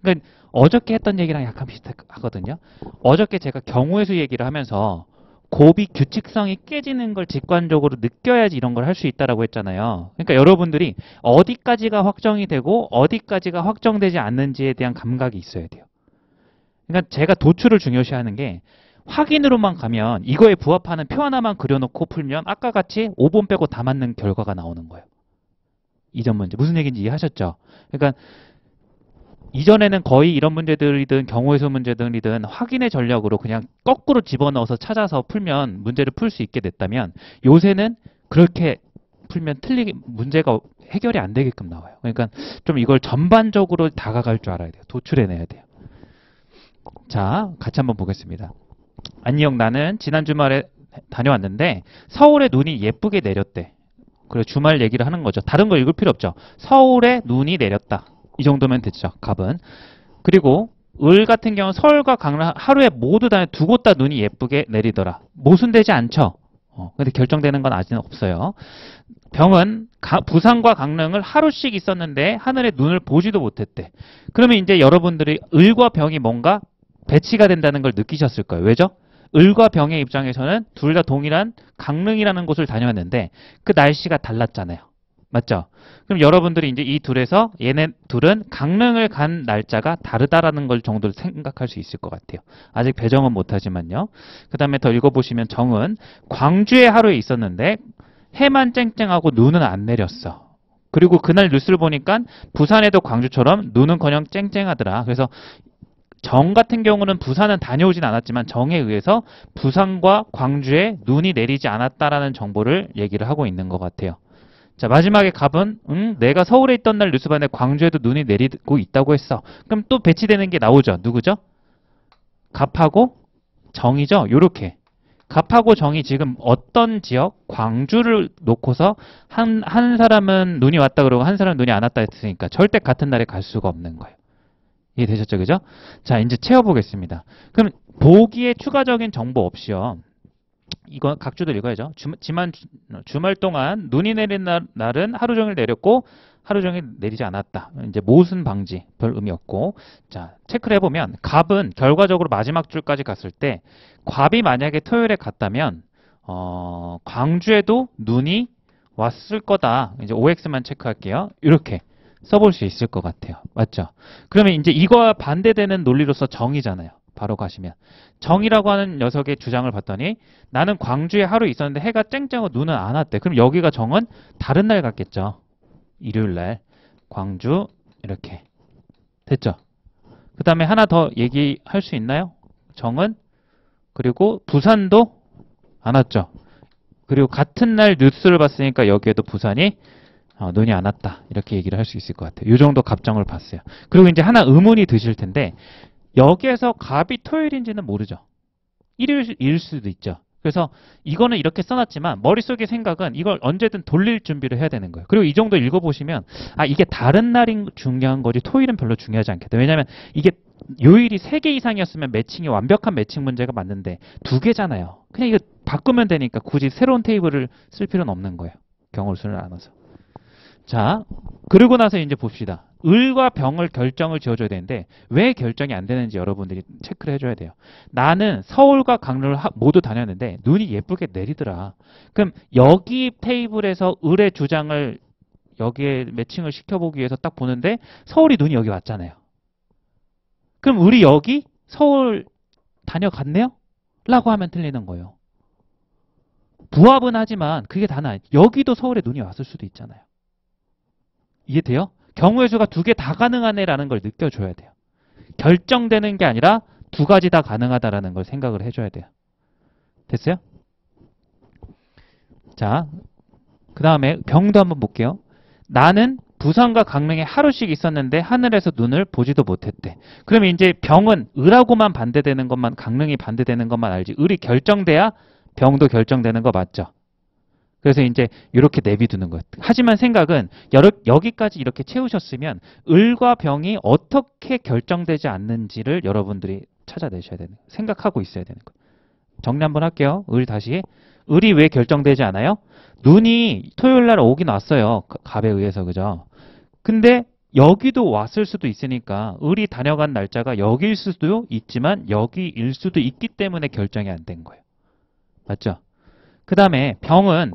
그러니까 어저께 했던 얘기랑 약간 비슷하거든요. 어저께 제가 경우의 수 얘기를 하면서 곱이 규칙성이 깨지는 걸 직관적으로 느껴야지 이런 걸 할 수 있다라고 했잖아요. 그러니까 여러분들이 어디까지가 확정이 되고 어디까지가 확정되지 않는지에 대한 감각이 있어야 돼요. 그러니까 제가 도출을 중요시하는 게 확인으로만 가면 이거에 부합하는 표 하나만 그려놓고 풀면 아까 같이 5번 빼고 다 맞는 결과가 나오는 거예요. 이전 문제. 무슨 얘기인지 이해하셨죠? 그러니까 이전에는 거의 이런 문제들이든 경우의 수 문제들이든 확인의 전략으로 그냥 거꾸로 집어넣어서 찾아서 풀면 문제를 풀 수 있게 됐다면 요새는 그렇게 풀면 문제가 해결이 안 되게끔 나와요. 그러니까 좀 이걸 전반적으로 다가갈 줄 알아야 돼요. 도출해내야 돼요. 자, 같이 한번 보겠습니다. 안녕, 나는 지난 주말에 다녀왔는데 서울에 눈이 예쁘게 내렸대. 그래 주말 얘기를 하는 거죠. 다른 거 읽을 필요 없죠. 서울에 눈이 내렸다. 이 정도면 됐죠. 갑은. 그리고 을 같은 경우는 서울과 강릉 하루에 모두 다 두 곳 다 눈이 예쁘게 내리더라. 모순되지 않죠. 근데 결정되는 건 아직은 없어요. 병은 부산과 강릉을 하루씩 있었는데 하늘에 눈을 보지도 못했대. 그러면 이제 여러분들이 을과 병이 뭔가 배치가 된다는 걸 느끼셨을 거예요. 왜죠? 을과 병의 입장에서는 둘 다 동일한 강릉이라는 곳을 다녀왔는데 그 날씨가 달랐잖아요. 맞죠? 그럼 여러분들이 이제 이 둘에서 얘네 둘은 강릉을 간 날짜가 다르다라는 걸 정도로 생각할 수 있을 것 같아요. 아직 배정은 못하지만요. 그 다음에 더 읽어보시면 정은 광주에 하루에 있었는데 해만 쨍쨍하고 눈은 안 내렸어. 그리고 그날 뉴스를 보니까 부산에도 광주처럼 눈은커녕 쨍쨍하더라. 그래서 정 같은 경우는 부산은 다녀오진 않았지만 정에 의해서 부산과 광주에 눈이 내리지 않았다라는 정보를 얘기를 하고 있는 것 같아요. 자, 마지막에 갑은 내가 서울에 있던 날 뉴스 봤는데 광주에도 눈이 내리고 있다고 했어. 그럼 또 배치되는 게 나오죠. 누구죠? 갑하고 정이죠. 요렇게. 갑하고 정이 지금 어떤 지역? 광주를 놓고서 한 사람은 눈이 왔다 그러고 한 사람은 눈이 안 왔다 했으니까 절대 같은 날에 갈 수가 없는 거예요. 이해되셨죠? 그죠? 자, 이제 채워보겠습니다. 그럼 보기에 추가적인 정보 없이요. 이거 각주도 읽어야죠. 주말 동안 눈이 내린 날은 하루 종일 내렸고 하루 종일 내리지 않았다. 이제 모순 방지 별 의미 없고. 자, 체크를 해보면 갑은 결과적으로 마지막 줄까지 갔을 때 갑이 만약에 토요일에 갔다면 광주에도 눈이 왔을 거다. 이제 OX만 체크할게요. 이렇게 써볼 수 있을 것 같아요. 맞죠? 그러면 이제 이거와 반대되는 논리로서 정이잖아요. 바로 가시면 정이라고 하는 녀석의 주장을 봤더니 나는 광주에 하루 있었는데 해가 쨍쨍하고 눈은 안 왔대. 그럼 여기가 정은 다른 날 갔겠죠. 일요일날 광주 이렇게 됐죠. 그 다음에 하나 더 얘기할 수 있나요? 정은 그리고 부산도 안 왔죠. 그리고 같은 날 뉴스를 봤으니까 여기에도 부산이 눈이 안 왔다. 이렇게 얘기를 할 수 있을 것 같아요. 이 정도 갑정을 봤어요. 그리고 이제 하나 의문이 드실 텐데 여기에서 갑이 토요일인지는 모르죠. 일요일일 수도 있죠. 그래서 이거는 이렇게 써놨지만 머릿속의 생각은 이걸 언제든 돌릴 준비를 해야 되는 거예요. 그리고 이 정도 읽어보시면 이게 다른 날인 중요한 거지 토요일은 별로 중요하지 않겠다. 왜냐하면 이게 요일이 3개 이상이었으면 매칭이 완벽한 매칭 문제가 맞는데 2개잖아요. 그냥 이거 바꾸면 되니까 굳이 새로운 테이블을 쓸 필요는 없는 거예요. 경우를 수를 나눠서. 자, 그러고 나서 이제 봅시다. 을과 병을 결정을 지어줘야 되는데 왜 결정이 안 되는지 여러분들이 체크를 해줘야 돼요. 나는 서울과 강릉을 모두 다녔는데 눈이 예쁘게 내리더라. 그럼 여기 테이블에서 을의 주장을 여기에 매칭을 시켜보기 위해서 딱 보는데 서울이 눈이 여기 왔잖아요. 그럼 을이 여기 서울 다녀갔네요? 라고 하면 틀리는 거예요. 부합은 하지만 그게 다는 아니에요. 여기도 서울에 눈이 왔을 수도 있잖아요. 이해돼요? 경우의 수가 2개 다 가능하네라는 걸 느껴줘야 돼요. 결정되는 게 아니라 두 가지 다 가능하다라는 걸 생각을 해줘야 돼요. 됐어요? 자, 그 다음에 병도 한번 볼게요. 나는 부산과 강릉에 하루씩 있었는데 하늘에서 눈을 보지도 못했대. 그러면 이제 병은 을하고만 반대되는 것만, 강릉이 반대되는 것만 알지. 을이 결정돼야 병도 결정되는 거 맞죠? 그래서 이제 이렇게 내비두는 거예요. 하지만 생각은 여기까지 이렇게 채우셨으면 을과 병이 어떻게 결정되지 않는지를 여러분들이 찾아내셔야 되는 거예요. 생각하고 있어야 되는 거예요. 정리 한번 할게요. 을 다시. 을이 왜 결정되지 않아요? 눈이 토요일 날 오긴 왔어요. 갑에 의해서. 그죠? 근데 여기도 왔을 수도 있으니까 을이 다녀간 날짜가 여기일 수도 있지만 여기일 수도 있기 때문에 결정이 안 된 거예요. 맞죠? 그 다음에 병은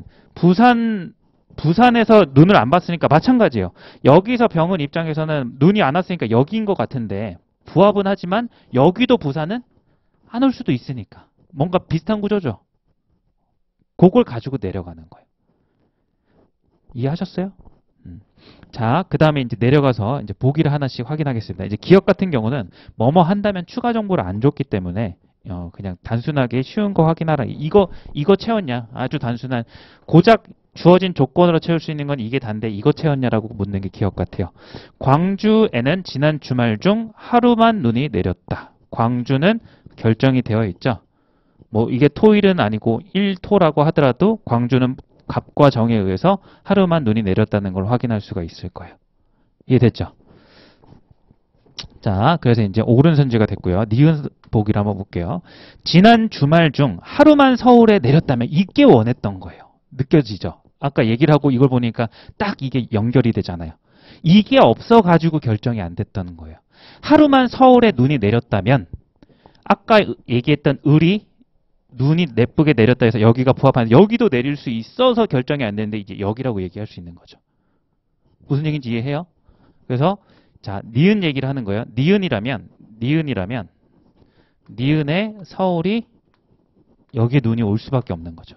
부산에서 눈을 안 봤으니까 마찬가지예요. 여기서 병은 입장에서는 눈이 안 왔으니까 여기인 것 같은데 부합은 하지만 여기도 부산은 안 올 수도 있으니까 뭔가 비슷한 구조죠. 그걸 가지고 내려가는 거예요. 이해하셨어요? 자, 그 다음에 이제 내려가서 이제 보기를 하나씩 확인하겠습니다. 이제 기억 같은 경우는 뭐뭐 한다면 추가 정보를 안 줬기 때문에 그냥 단순하게 쉬운 거 확인하라. 이거 채웠냐? 아주 단순한 고작 주어진 조건으로 채울 수 있는 건 이게 단데 이거 채웠냐라고 묻는 게 기억 같아요. 광주에는 지난 주말 중 하루만 눈이 내렸다. 광주는 결정이 되어 있죠. 뭐 이게 토일은 아니고 일토라고 하더라도 광주는 갑과 정에 의해서 하루만 눈이 내렸다는 걸 확인할 수가 있을 거예요. 이해됐죠? 자, 그래서 이제 오른손지가 됐고요. 니은 보기를 한번 볼게요. 지난 주말 중 하루만 서울에 내렸다면 이게 원했던 거예요. 느껴지죠? 아까 얘기를 하고 이걸 보니까 딱 이게 연결이 되잖아요. 이게 없어가지고 결정이 안 됐다는 거예요. 하루만 서울에 눈이 내렸다면 아까 얘기했던 을이 눈이 예쁘게 내렸다 해서 여기가 부합하는데 여기도 내릴 수 있어서 결정이 안 되는데 이제 여기라고 얘기할 수 있는 거죠. 무슨 얘기인지 이해해요? 그래서 자, 니은 얘기를 하는 거예요. 니은이라면 니은에 서울이 여기에 눈이 올 수밖에 없는 거죠.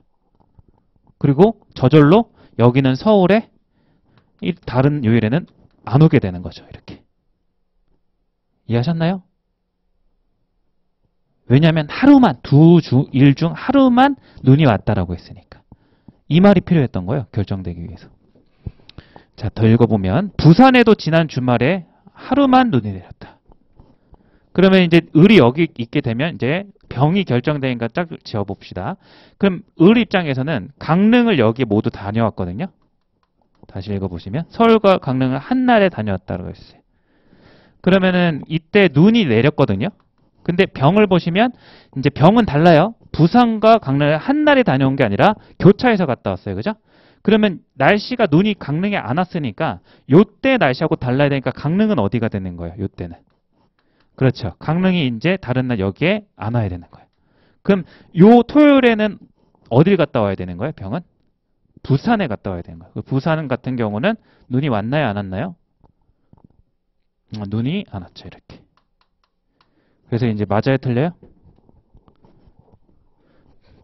그리고 저절로 여기는 서울에 다른 요일에는 안 오게 되는 거죠. 이렇게. 이해하셨나요? 왜냐하면 하루만 일 중 하루만 눈이 왔다라고 했으니까. 이 말이 필요했던 거예요. 결정되기 위해서. 자, 더 읽어보면 부산에도 지난 주말에 하루만 눈이 내렸다. 그러면 이제 을이 여기 있게 되면 이제 병이 결정되니까 딱 지어봅시다. 그럼 을 입장에서는 강릉을 여기 모두 다녀왔거든요. 다시 읽어보시면 서울과 강릉을 한날에 다녀왔다고 했어요. 그러면은 이때 눈이 내렸거든요. 근데 병을 보시면 이제 병은 달라요. 부산과 강릉을 한날에 다녀온 게 아니라 교차해서 갔다 왔어요. 그죠? 그러면 날씨가 눈이 강릉에 안 왔으니까 요때 날씨하고 달라야 되니까 강릉은 어디가 되는 거예요? 요때는. 그렇죠. 강릉이 이제 다른 날 여기에 안 와야 되는 거예요. 그럼 요 토요일에는 어딜 갔다 와야 되는 거예요? 병은? 부산에 갔다 와야 되는 거예요. 부산 같은 경우는 눈이 왔나요? 안 왔나요? 눈이 안 왔죠. 이렇게. 그래서 이제 맞아요? 틀려요?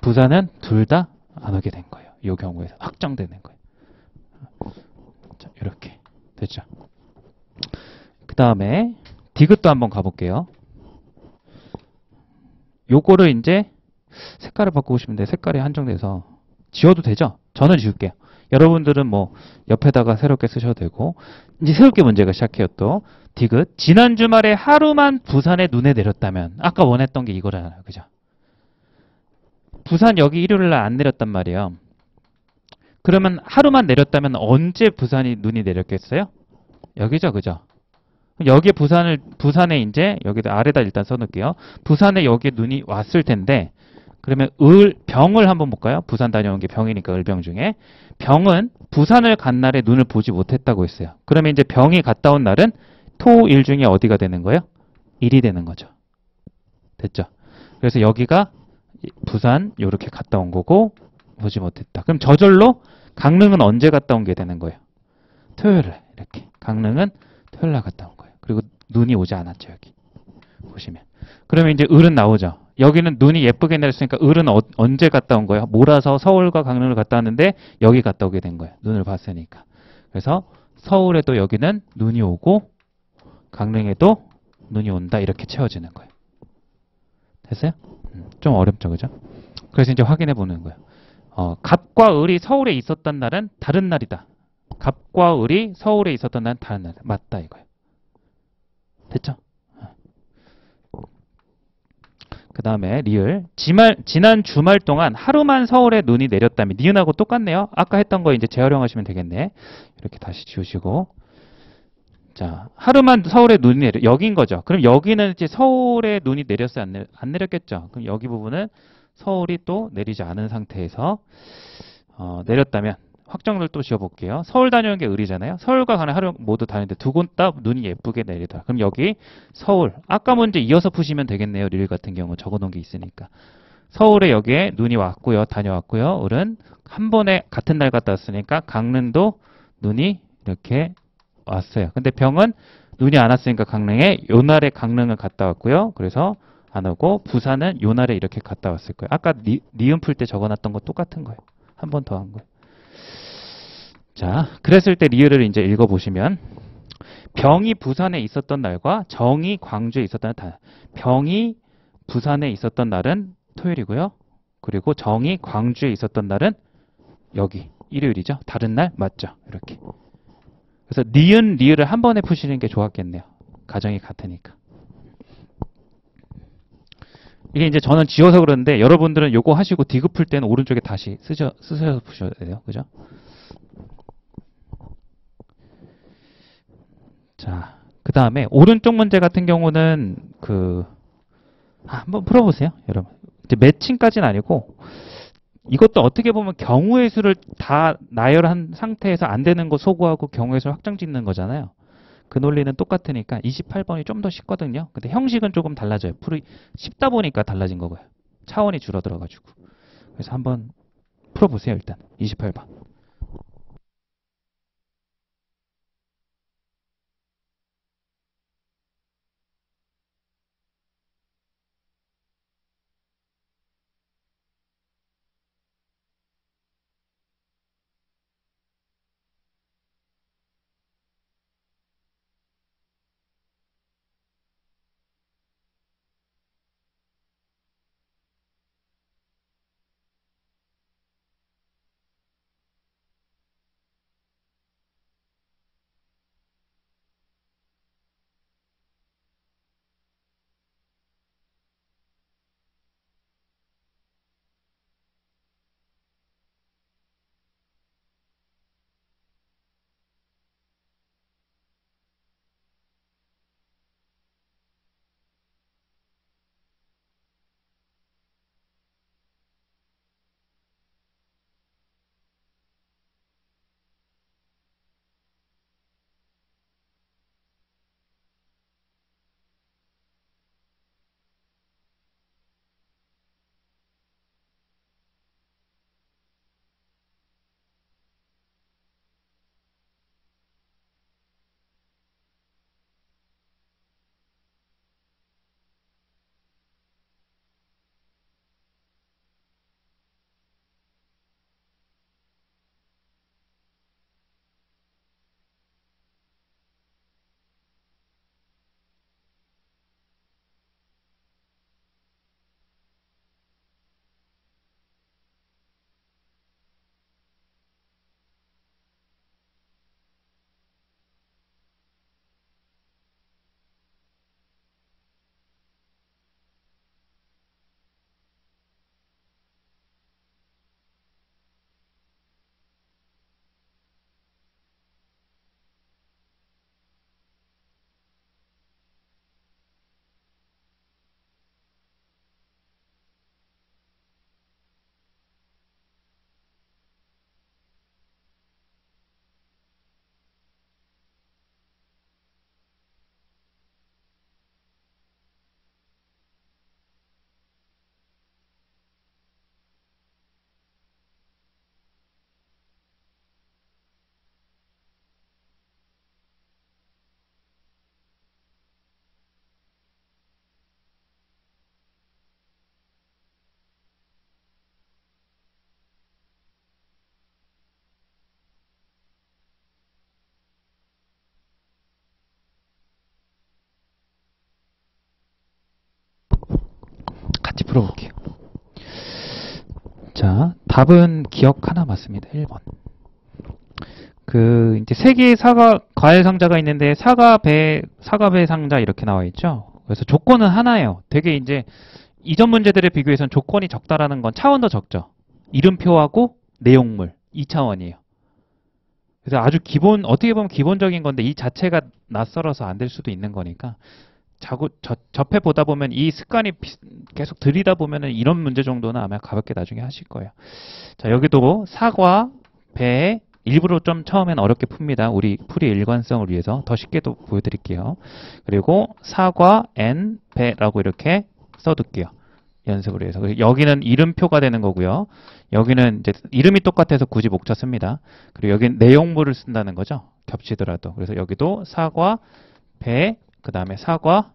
부산은 둘 다 안 오게 된 거예요. 이 경우에서 확정되는 거예요. 자, 이렇게 됐죠. 그 다음에 디귿도 한번 가볼게요. 요거를 이제 색깔을 바꾸고 싶은데 색깔이 한정돼서 지워도 되죠? 저는 지울게요. 여러분들은 뭐 옆에다가 새롭게 쓰셔도 되고. 이제 새롭게 문제가 시작해요. 또 디귿. 지난 주말에 하루만 부산에 눈에 내렸다면 아까 원했던 게 이거잖아요. 그죠? 부산 여기 일요일 날 안 내렸단 말이에요. 그러면 하루만 내렸다면 언제 부산이 눈이 내렸겠어요? 여기죠. 그죠? 여기에 부산에 이제 여기다 아래다 일단 써놓을게요. 부산에 여기에 눈이 왔을 텐데 그러면 병을 한번 볼까요? 부산 다녀온 게 병이니까 을병 중에 병은 부산을 간 날에 눈을 보지 못했다고 했어요. 그러면 이제 병이 갔다 온 날은 토, 일 중에 어디가 되는 거예요? 일이 되는 거죠. 됐죠? 그래서 여기가 부산 이렇게 갔다 온 거고 보지 못했다. 그럼 저절로 강릉은 언제 갔다 온 게 되는 거예요? 토요일에 이렇게. 강릉은 토요일 날 갔다 온 거예요. 그리고 눈이 오지 않았죠. 여기 보시면. 그러면 이제 을은 나오죠. 여기는 눈이 예쁘게 내렸으니까 을은 언제 갔다 온 거예요? 몰아서 서울과 강릉을 갔다 왔는데 여기 갔다 오게 된 거예요. 눈을 봤으니까. 그래서 서울에도 여기는 눈이 오고 강릉에도 눈이 온다. 이렇게 채워지는 거예요. 됐어요? 좀 어렵죠, 그죠? 그래서 이제 확인해 보는 거예요. 갑과 을이 서울에 있었던 날은 다른 날이다. 갑과 을이 서울에 있었던 날은 다른 날. 맞다 이거예요. 됐죠? 그 다음에 리을. 지난 주말 동안 하루만 서울에 눈이 내렸다면 니은하고 똑같네요. 아까 했던 거 이제 재활용하시면 되겠네. 이렇게 다시 지우시고. 자, 하루만 서울에 눈이 여긴 거죠. 그럼 여기는 이제 서울에 눈이 내렸어요? 안 내렸겠죠? 그럼 여기 부분은 서울이 또 내리지 않은 상태에서 내렸다면 확정을 또 지어볼게요. 서울 다녀온 게 을이잖아요. 서울과 강릉 하루 모두 다니는데 두 곳 다 눈이 예쁘게 내리더라. 그럼 여기 서울. 아까 문제 이어서 푸시면 되겠네요. 릴 같은 경우 적어놓은 게 있으니까. 서울에 여기에 눈이 왔고요. 다녀왔고요. 을은 한 번에 같은 날 갔다 왔으니까 강릉도 눈이 이렇게 왔어요. 근데 병은 눈이 안 왔으니까 강릉에 요 날에 강릉을 갔다 왔고요. 그래서 안 오고 부산은 요 날에 이렇게 갔다 왔을 거예요. 아까 니은 풀 때 적어놨던 거 똑같은 거예요. 한 번 더 한 거예요. 자, 그랬을 때 리을을 이제 읽어보시면 병이 부산에 있었던 날과 정이 광주에 있었던 날. 병이 부산에 있었던 날은 토요일이고요. 그리고 정이 광주에 있었던 날은 여기 일요일이죠. 다른 날 맞죠? 이렇게. 그래서 니은, 리을을 한 번에 푸시는 게 좋았겠네요. 가정이 같으니까. 이게 이제 저는 지워서 그러는데 여러분들은 요거 하시고 디귿 풀 때는 오른쪽에 다시 쓰셔서 푸셔야 돼요. 그죠? 자, 그 다음에 오른쪽 문제 같은 경우는 한번 풀어보세요, 여러분. 이제 매칭까지는 아니고 이것도 어떻게 보면 경우의 수를 다 나열한 상태에서 안 되는 거 소구하고 경우의 수를 확정 짓는 거잖아요. 그 논리는 똑같으니까 28번이 좀 더 쉽거든요. 근데 형식은 조금 달라져요. 쉽다 보니까 달라진 거고요. 차원이 줄어들어가지고. 그래서 한번 풀어보세요, 일단. 28번. 풀어볼게요. 자, 답은 기억 하나 맞습니다. 1번. 이제 세 개의 과일 상자가 있는데 사과배 상자 이렇게 나와 있죠. 그래서 조건은 하나예요. 되게 이제 이전 문제들에 비교해서는 조건이 적다라는 건 차원도 적죠. 이름표하고 내용물 2차원이에요. 그래서 아주 어떻게 보면 기본적인 건데 이 자체가 낯설어서 안 될 수도 있는 거니까 접해 보다 보면 이 습관이 계속 들이다 보면은 이런 문제 정도는 아마 가볍게 나중에 하실 거예요. 자, 여기도 사과, 배, 일부러 좀 처음엔 어렵게 풉니다. 우리 풀이 일관성을 위해서 더 쉽게도 보여드릴게요. 그리고 사과, 배라고 이렇게 써둘게요. 연습을 위해서. 여기는 이름표가 되는 거고요. 여기는 이제 이름이 똑같아서 굳이 목차 씁니다. 그리고 여기는 내용물을 쓴다는 거죠. 겹치더라도. 그래서 여기도 사과, 배, 그 다음에 사과,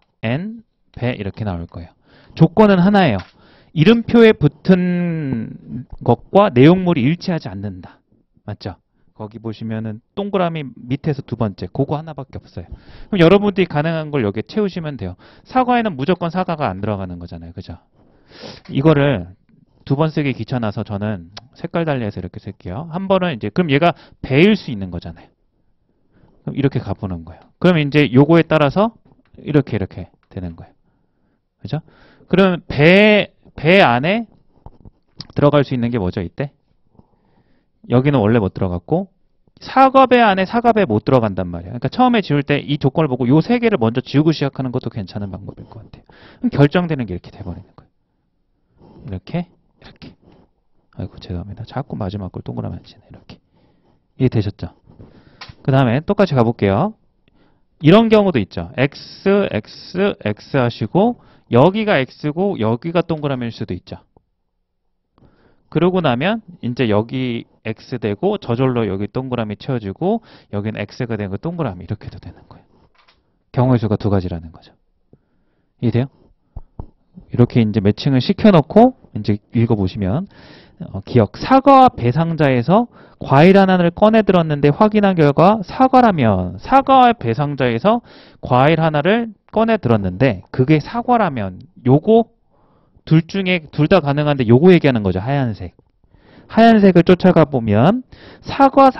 배 이렇게 나올 거예요. 조건은 하나예요. 이름표에 붙은 것과 내용물이 일치하지 않는다. 맞죠? 거기 보시면은 동그라미 밑에서 두 번째 그거 하나밖에 없어요. 그럼 여러분들이 가능한 걸 여기에 채우시면 돼요. 사과에는 무조건 사과가 안 들어가는 거잖아요. 그죠? 이거를 두 번 쓰기 귀찮아서 저는 색깔 달리해서 이렇게 쓸게요. 한 번은 이제 그럼 얘가 배일 수 있는 거잖아요. 그럼 이렇게 가보는 거예요. 그럼 이제 요거에 따라서 이렇게 되는 거예요. 그죠? 그럼 배 안에 들어갈 수 있는 게 뭐죠? 이때? 여기는 원래 못 들어갔고 사과배 안에 사과배 못 들어간단 말이에요. 그러니까 처음에 지울 때 이 조건을 보고 요 세 개를 먼저 지우고 시작하는 것도 괜찮은 방법일 것 같아요. 그럼 결정되는 게 이렇게 돼버리는 거예요. 이렇게. 아이고 죄송합니다. 자꾸 마지막 걸 동그라미 안 치네. 이렇게. 이해되셨죠? 그 다음에 똑같이 가볼게요. 이런 경우도 있죠. X 하시고 여기가 X고 여기가 동그라미일 수도 있죠. 그러고 나면 이제 여기 X 되고 저절로 여기 동그라미 채워지고 여기는 X가 되고 동그라미 이렇게도 되는 거예요. 경우의 수가 두 가지라는 거죠. 이해돼요? 이렇게 이제 매칭을 시켜놓고 이제 읽어보시면 기억 사과와 배 상자에서 과일 하나를 꺼내 들었는데 확인한 결과 사과라면 사과와 배 상자에서 과일 하나를 꺼내 들었는데 그게 사과라면 요거 둘 중에 둘 다 가능한데 요거 얘기하는 거죠. 하얀색을 쫓아가 보면 사과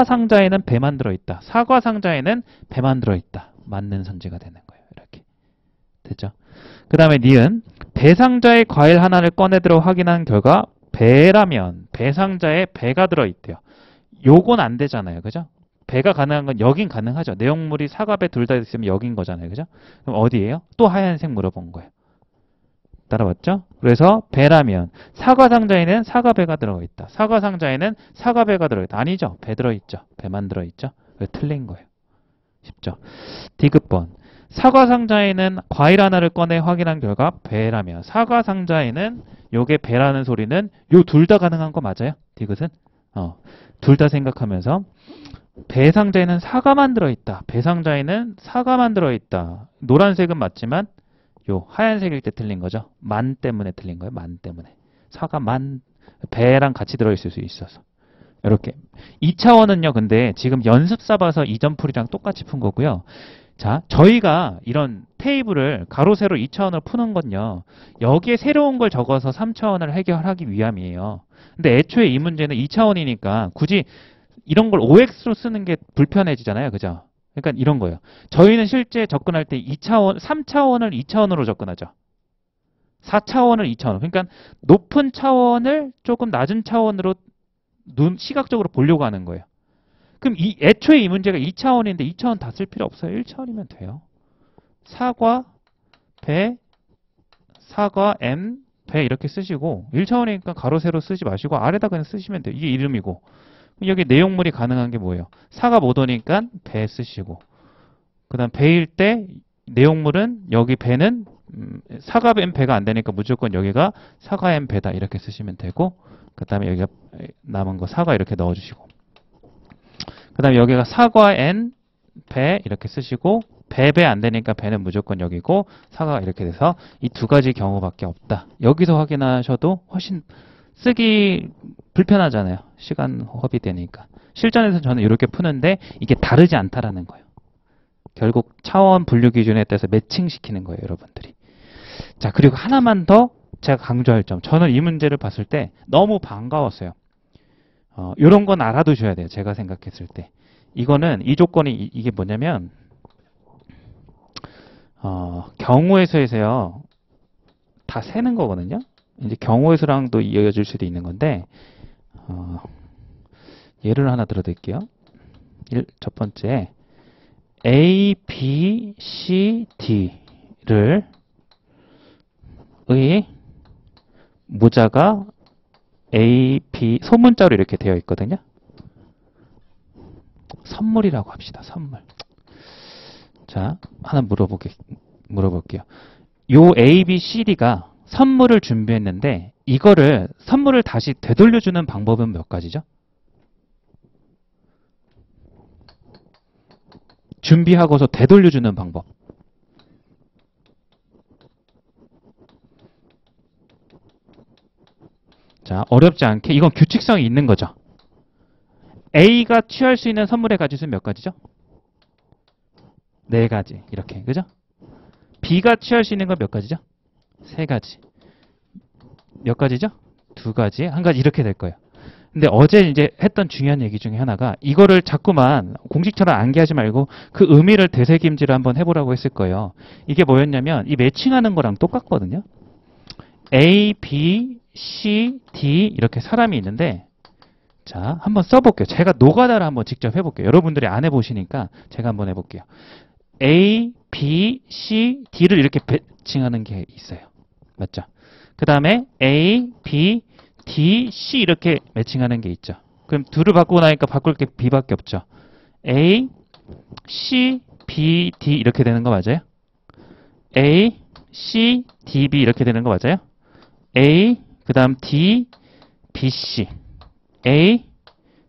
상자에는 배만 들어있다. 사과 상자에는 배만 들어있다. 맞는 선지가 되는 거예요. 이렇게 됐죠? 그 다음에 니은 배 상자에 과일 하나를 꺼내 들어 확인한 결과 배라면 배 상자에 배가 들어있대요. 요건 안 되잖아요. 그죠? 배가 가능한 건 여긴 가능하죠. 내용물이 사과배 둘 다 있으면 여긴 거잖아요. 그죠? 그럼 어디예요? 또 하얀색 물어본 거예요. 따라왔죠? 그래서 배라면 사과 상자에는 사과배가 들어있다. 사과 상자에는 사과배가 들어있다. 아니죠. 배 들어있죠. 배만 들어있죠. 틀린 거예요. 쉽죠? 디귿번 사과 상자에는 과일 하나를 꺼내 확인한 결과 배라면 사과 상자에는 요게 배라는 소리는 요 둘 다 가능한 거 맞아요? 디귿은? 둘 다 생각하면서 배 상자에는 사과만 들어있다. 배 상자에는 사과만 들어있다. 노란색은 맞지만 요 하얀색일 때 틀린 거죠. 만 때문에 틀린 거예요. 만 때문에. 사과만 배랑 같이 들어있을 수 있어서. 이렇게 2차원은요. 근데 지금 연습 삼아서 이전 풀이랑 똑같이 푼 거고요. 자, 저희가 이런 테이블을 가로 세로 2차원으로 푸는 건요. 여기에 새로운 걸 적어서 3차원을 해결하기 위함이에요. 근데 애초에 이 문제는 2차원이니까 굳이 이런 걸 OX로 쓰는 게 불편해지잖아요. 그죠? 그러니까 이런 거예요. 저희는 실제 접근할 때 3차원을 2차원으로 접근하죠. 4차원을 2차원으로. 그러니까 높은 차원을 조금 낮은 차원으로 시각적으로 보려고 하는 거예요. 그럼 애초에 이 문제가 2차원인데 2차원 다 쓸 필요 없어요. 1차원이면 돼요. 사과, 배, 배 이렇게 쓰시고 1차원이니까 가로 세로 쓰지 마시고 아래다 그냥 쓰시면 돼요. 이게 이름이고 여기 내용물이 가능한 게 뭐예요? 사가 못 오니까 배 쓰시고 그 다음 배일 때 내용물은 여기 배는 사과 엔 배가 안 되니까 무조건 여기가 사과 엔 배다 이렇게 쓰시면 되고 그 다음에 여기가 남은 거 사과 이렇게 넣어주시고 그 다음에 여기가 사과 엔 배 이렇게 쓰시고 배 안 되니까 배는 무조건 여기고 사과가 이렇게 돼서 이 두 가지 경우밖에 없다. 여기서 확인하셔도 훨씬 쓰기 불편하잖아요. 시간 허비되니까. 실전에서 저는 이렇게 푸는데 이게 다르지 않다라는 거예요. 결국 차원 분류 기준에 따라서 매칭시키는 거예요. 여러분들이. 자, 그리고 하나만 더 제가 강조할 점. 저는 이 문제를 봤을 때 너무 반가웠어요. 이런 건 알아두셔야 돼요. 제가 생각했을 때. 이거는 이 조건이 이게 뭐냐면 경우의 수에서요. 다 세는 거거든요. 이제 경우의 수랑도 이어질 수도 있는 건데 예를 하나 들어드릴게요. 첫 번째 A, B, C, D를 의 모자가 A, B 소문자로 이렇게 되어 있거든요. 선물이라고 합시다. 선물. 자, 하나 물어볼게요. 요 A, B, C, D가 선물을 준비했는데 이거를 선물을 다시 되돌려주는 방법은 몇 가지죠? 준비하고서 되돌려주는 방법. 자, 어렵지 않게 이건 규칙성이 있는 거죠. A가 취할 수 있는 선물의 가지수는 몇 가지죠? 4가지. 이렇게. 그죠? B가 취할 수 있는 건 몇 가지죠? 3가지. 몇 가지죠? 2가지. 1가지 이렇게 될 거예요. 근데 어제 이제 했던 중요한 얘기 중에 하나가 이거를 자꾸만 공식처럼 암기하지 말고 그 의미를 되새김질을 한번 해보라고 했을 거예요. 이게 뭐였냐면 이 매칭하는 거랑 똑같거든요. A, B, C, D 이렇게 사람이 있는데 자, 한번 써볼게요. 제가 노가다를 한번 직접 해볼게요. 여러분들이 안 해보시니까 제가 한번 해볼게요. A, B, C, D를 이렇게 매칭하는 게 있어요. 맞죠? 그 다음에 A, B, D, C 이렇게 매칭하는 게 있죠. 그럼 둘을 바꾸고 나니까 바꿀 게 B밖에 없죠. A, C, B, D 이렇게 되는 거 맞아요? A, C, D, B 이렇게 되는 거 맞아요? A, 그 다음 D, B, C A,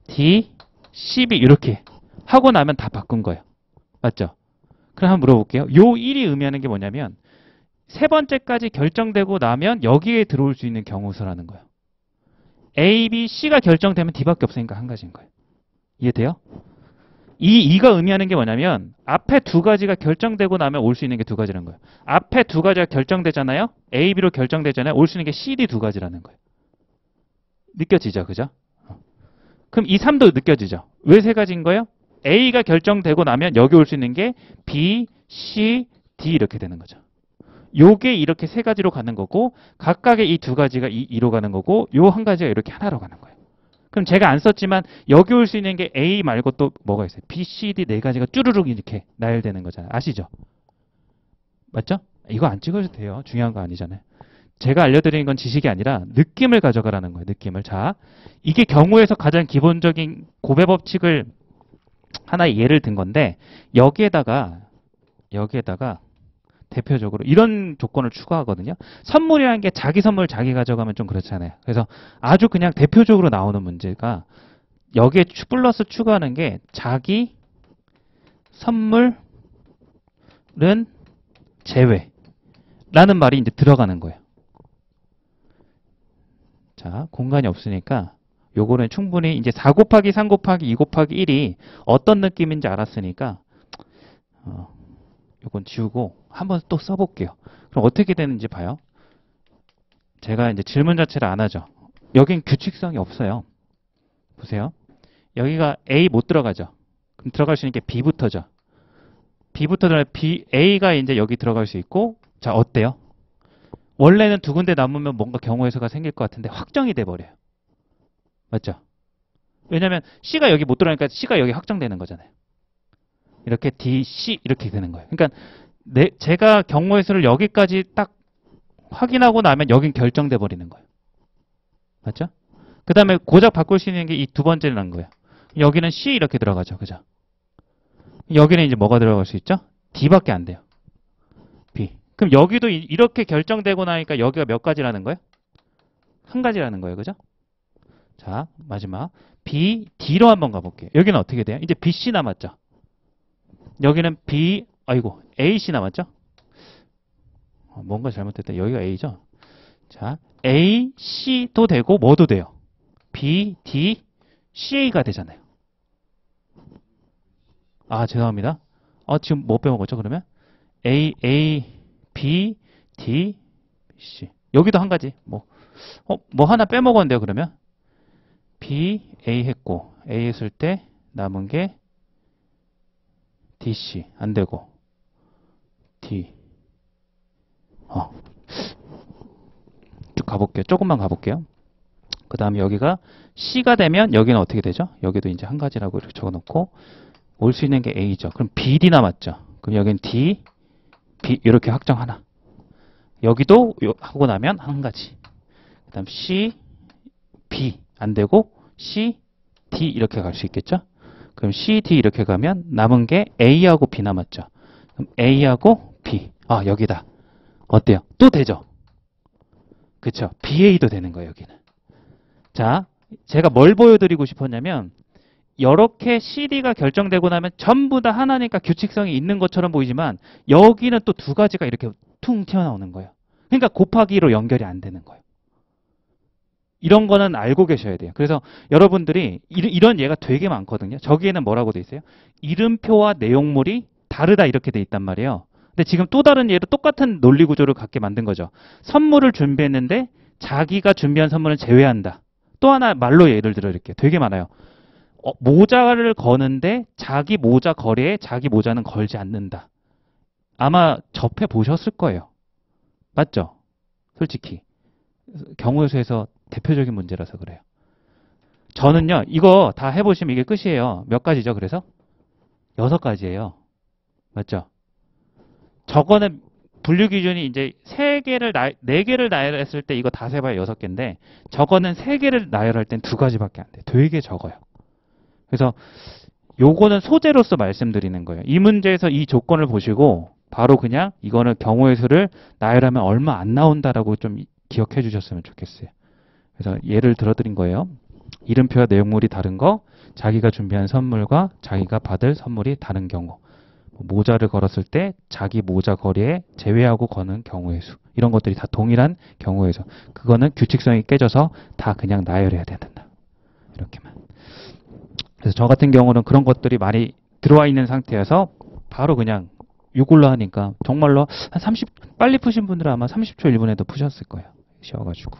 D, C, B 이렇게 하고 나면 다 바꾼 거예요. 맞죠? 그럼 한번 물어볼게요. 요 1이 의미하는 게 뭐냐면 세 번째까지 결정되고 나면 여기에 들어올 수 있는 경우수라는 거예요. A, B, C가 결정되면 D밖에 없으니까 1가지인 거예요. 이해돼요? 이 2가 의미하는 게 뭐냐면 앞에 2가지가 결정되고 나면 올 수 있는 게 2가지라는 거예요. 앞에 2가지가 결정되잖아요. A, B로 결정되잖아요. 올 수 있는 게 C, D 2가지라는 거예요. 느껴지죠? 그죠? 그럼 이 3도 느껴지죠? 왜 3가지인 거예요? A가 결정되고 나면 여기 올 수 있는 게 B, C, D 이렇게 되는 거죠. 요게 이렇게 3가지로 가는 거고 각각의 이 2가지가 2로 가는 거고 요 1가지가 이렇게 하나로 가는 거예요. 그럼 제가 안 썼지만 여기 올 수 있는 게 A 말고 또 뭐가 있어요? B, C, D 4가지가 쭈르륵 이렇게 나열되는 거잖아요. 아시죠? 맞죠? 이거 안 찍어도 돼요. 중요한 거 아니잖아요. 제가 알려드리는 건 지식이 아니라 느낌을 가져가라는 거예요. 느낌을. 자, 이게 경우에서 가장 기본적인 고배 법칙을 하나의 예를 든 건데 여기에다가 대표적으로 이런 조건을 추가하거든요. 선물이라는 게 자기 선물 자기 가져가면 좀 그렇잖아요. 그래서 아주 그냥 대표적으로 나오는 문제가 여기에 플러스 추가하는 게 자기 선물은 제외라는 말이 이제 들어가는 거예요. 자, 공간이 없으니까 요거는 충분히 이제 4 곱하기 3 곱하기 2 곱하기 1이 어떤 느낌인지 알았으니까 요건 지우고 한번 또 써볼게요. 그럼 어떻게 되는지 봐요. 제가 이제 질문 자체를 안 하죠. 여긴 규칙성이 없어요. 보세요. 여기가 A 못 들어가죠. 그럼 들어갈 수 있는 게 B부터죠. B부터 들어가면 A가 이제 여기 들어갈 수 있고 자, 어때요? 원래는 2군데 남으면 뭔가 경우의 수가 생길 것 같은데 확정이 돼버려요. 맞죠? 왜냐면 C가 여기 못 들어가니까 C가 여기 확정되는 거잖아요. 이렇게 D, C 이렇게 되는 거예요. 그러니까 제가 경우의 수를 여기까지 딱 확인하고 나면 여긴 결정돼 버리는 거예요. 맞죠? 그 다음에 고작 바꿀 수 있는 게 이 2번째라는 거예요. 여기는 C 이렇게 들어가죠. 그죠? 여기는 이제 뭐가 들어갈 수 있죠? D밖에 안 돼요. B. 그럼 여기도 이렇게 결정되고 나니까 여기가 몇 가지라는 거예요? 1가지라는 거예요. 그죠? 자, 마지막 B, D로 한번 가볼게요. 여기는 어떻게 돼요? 이제 B, C 남았죠? 여기는 B, A, C 남았죠? 뭔가 잘못됐다. 여기가 A죠? 자, A, C도 되고 뭐도 돼요? B, D, CA가 되잖아요. 아, 죄송합니다. 지금 뭐 빼먹었죠, 그러면? A, B, D, C. 여기도 한 가지. 뭐 하나 빼먹었는데요, 그러면? B, A 했고, A 했을 때 남은 게 DC. 안 되고, D. 쭉 가볼게요. 조금만 가볼게요. 그 다음에 여기가 C가 되면 여기는 어떻게 되죠? 여기도 이제 한 가지라고 이렇게 적어놓고 올 수 있는 게 A죠. 그럼 B, D 남았죠. 그럼 여기는 D, B 이렇게 확정 하나. 여기도 하고 나면 한 가지. 그 다음 C, B 안 되고 C, D 이렇게 갈 수 있겠죠? 그럼 C, D 이렇게 가면 남은 게 A하고 B 남았죠. 그럼 A하고 B. 여기다. 어때요? 또 되죠? 그쵸? BA도 되는 거예요, 여기는. 자, 제가 뭘 보여드리고 싶었냐면 이렇게 CD가 결정되고 나면 전부 다 하나니까 규칙성이 있는 것처럼 보이지만 여기는 또 두 가지가 이렇게 퉁 튀어나오는 거예요. 그러니까 곱하기로 연결이 안 되는 거예요. 이런 거는 알고 계셔야 돼요. 그래서 여러분들이 이런 예가 되게 많거든요. 저기에는 뭐라고 돼 있어요? 이름표와 내용물이 다르다 이렇게 돼 있단 말이에요. 근데 지금 또 다른 예로 똑같은 논리 구조를 갖게 만든 거죠. 선물을 준비했는데 자기가 준비한 선물은 제외한다. 또 하나 말로 예를 들어 이렇게 되게 많아요. 모자를 거는데 자기 모자 거래에 자기 모자는 걸지 않는다. 아마 접해 보셨을 거예요. 맞죠? 솔직히. 경우수에서 대표적인 문제라서 그래요. 저는요, 이거 다 해보시면 이게 끝이에요. 몇 가지죠, 그래서? 6가지예요. 맞죠? 저거는 분류 기준이 이제 4개를 나열했을 때 이거 다 세봐야 6개인데, 저거는 3개를 나열할 땐 2가지밖에 안 돼요. 되게 적어요. 그래서 요거는 소재로서 말씀드리는 거예요. 이 문제에서 이 조건을 보시고, 바로 그냥 이거는 경우의 수를 나열하면 얼마 안 나온다라고 좀 기억해 주셨으면 좋겠어요. 그래서 예를 들어드린 거예요. 이름표와 내용물이 다른 거, 자기가 준비한 선물과 자기가 받을 선물이 다른 경우, 모자를 걸었을 때 자기 모자 거리에 제외하고 거는 경우의 수, 이런 것들이 다 동일한 경우의 수. 그거는 규칙성이 깨져서 다 그냥 나열해야 된다. 이렇게만. 그래서 저 같은 경우는 그런 것들이 많이 들어와 있는 상태여서 바로 그냥 이걸로 하니까 정말로 한 30, 빨리 푸신 분들은 아마 30초 1분에도 푸셨을 거예요. 쉬어가지고.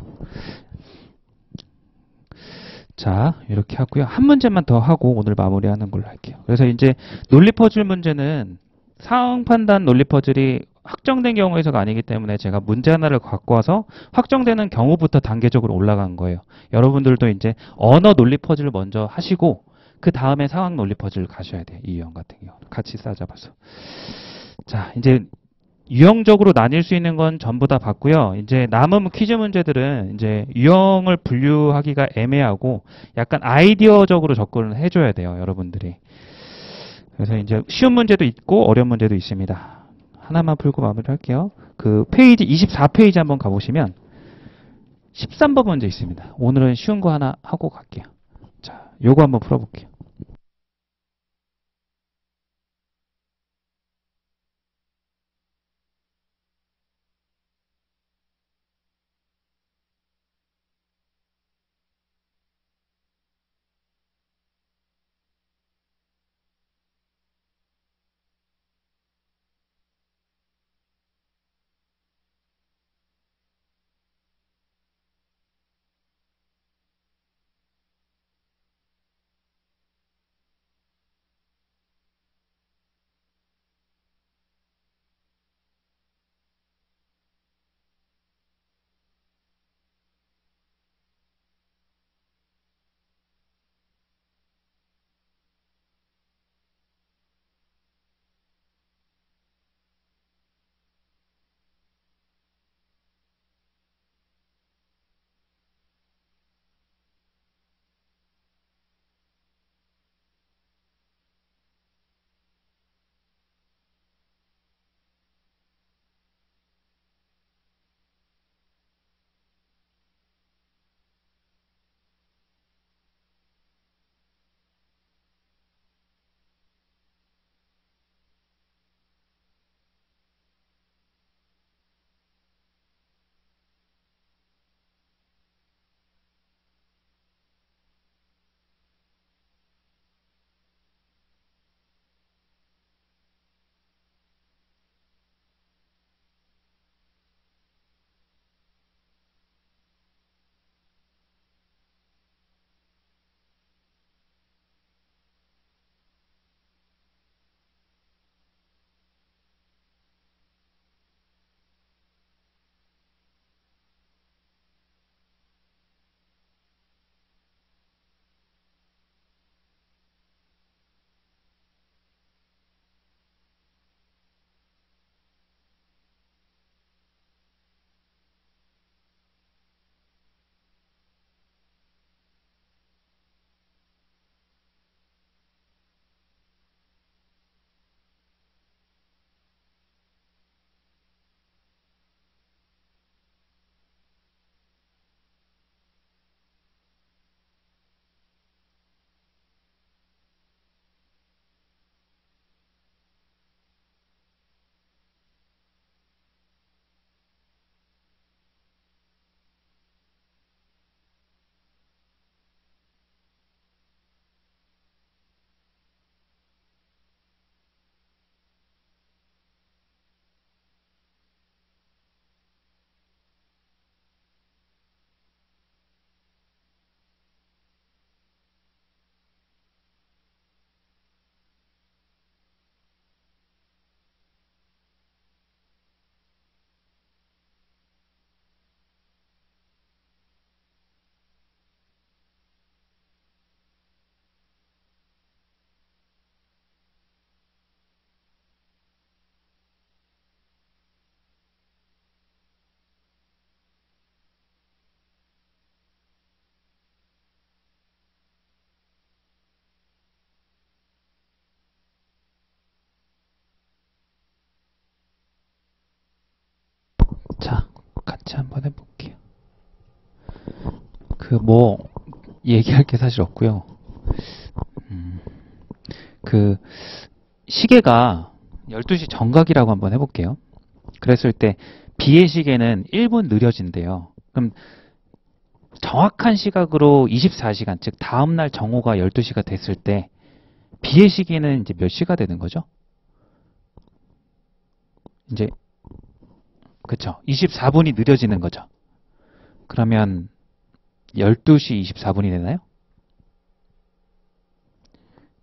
자, 이렇게 하고요. 한 문제만 더 하고 오늘 마무리하는 걸로 할게요. 그래서 이제 논리 퍼즐 문제는 상황 판단 논리 퍼즐이 확정된 경우에서가 아니기 때문에 제가 문제 하나를 갖고 와서 확정되는 경우부터 단계적으로 올라간 거예요. 여러분들도 이제 언어 논리 퍼즐을 먼저 하시고 그 다음에 상황 논리 퍼즐을 가셔야 돼요. 이 유형 같은 경우 같이 싸잡아서. 자, 이제 유형적으로 나뉠 수 있는 건 전부 다 봤고요. 이제 남은 퀴즈 문제들은 이제 유형을 분류하기가 애매하고 약간 아이디어적으로 접근을 해줘야 돼요, 여러분들이. 그래서 이제 쉬운 문제도 있고 어려운 문제도 있습니다. 하나만 풀고 마무리할게요. 그 페이지 24페이지 한번 가보시면 13번 문제 있습니다. 오늘은 쉬운 거 하나 하고 갈게요. 자, 요거 한번 풀어볼게요. 얘기할 게 사실 없고요. 그 시계가 12시 정각이라고 한번 해볼게요. 그랬을 때 비의 시계는 1분 느려진대요. 그럼 정확한 시각으로 24시간, 즉 다음날 정오가 12시가 됐을 때 비의 시계는 이제 몇 시가 되는 거죠? 이제 그쵸? 24분이 느려지는 거죠. 그러면 12시 24분이 되나요?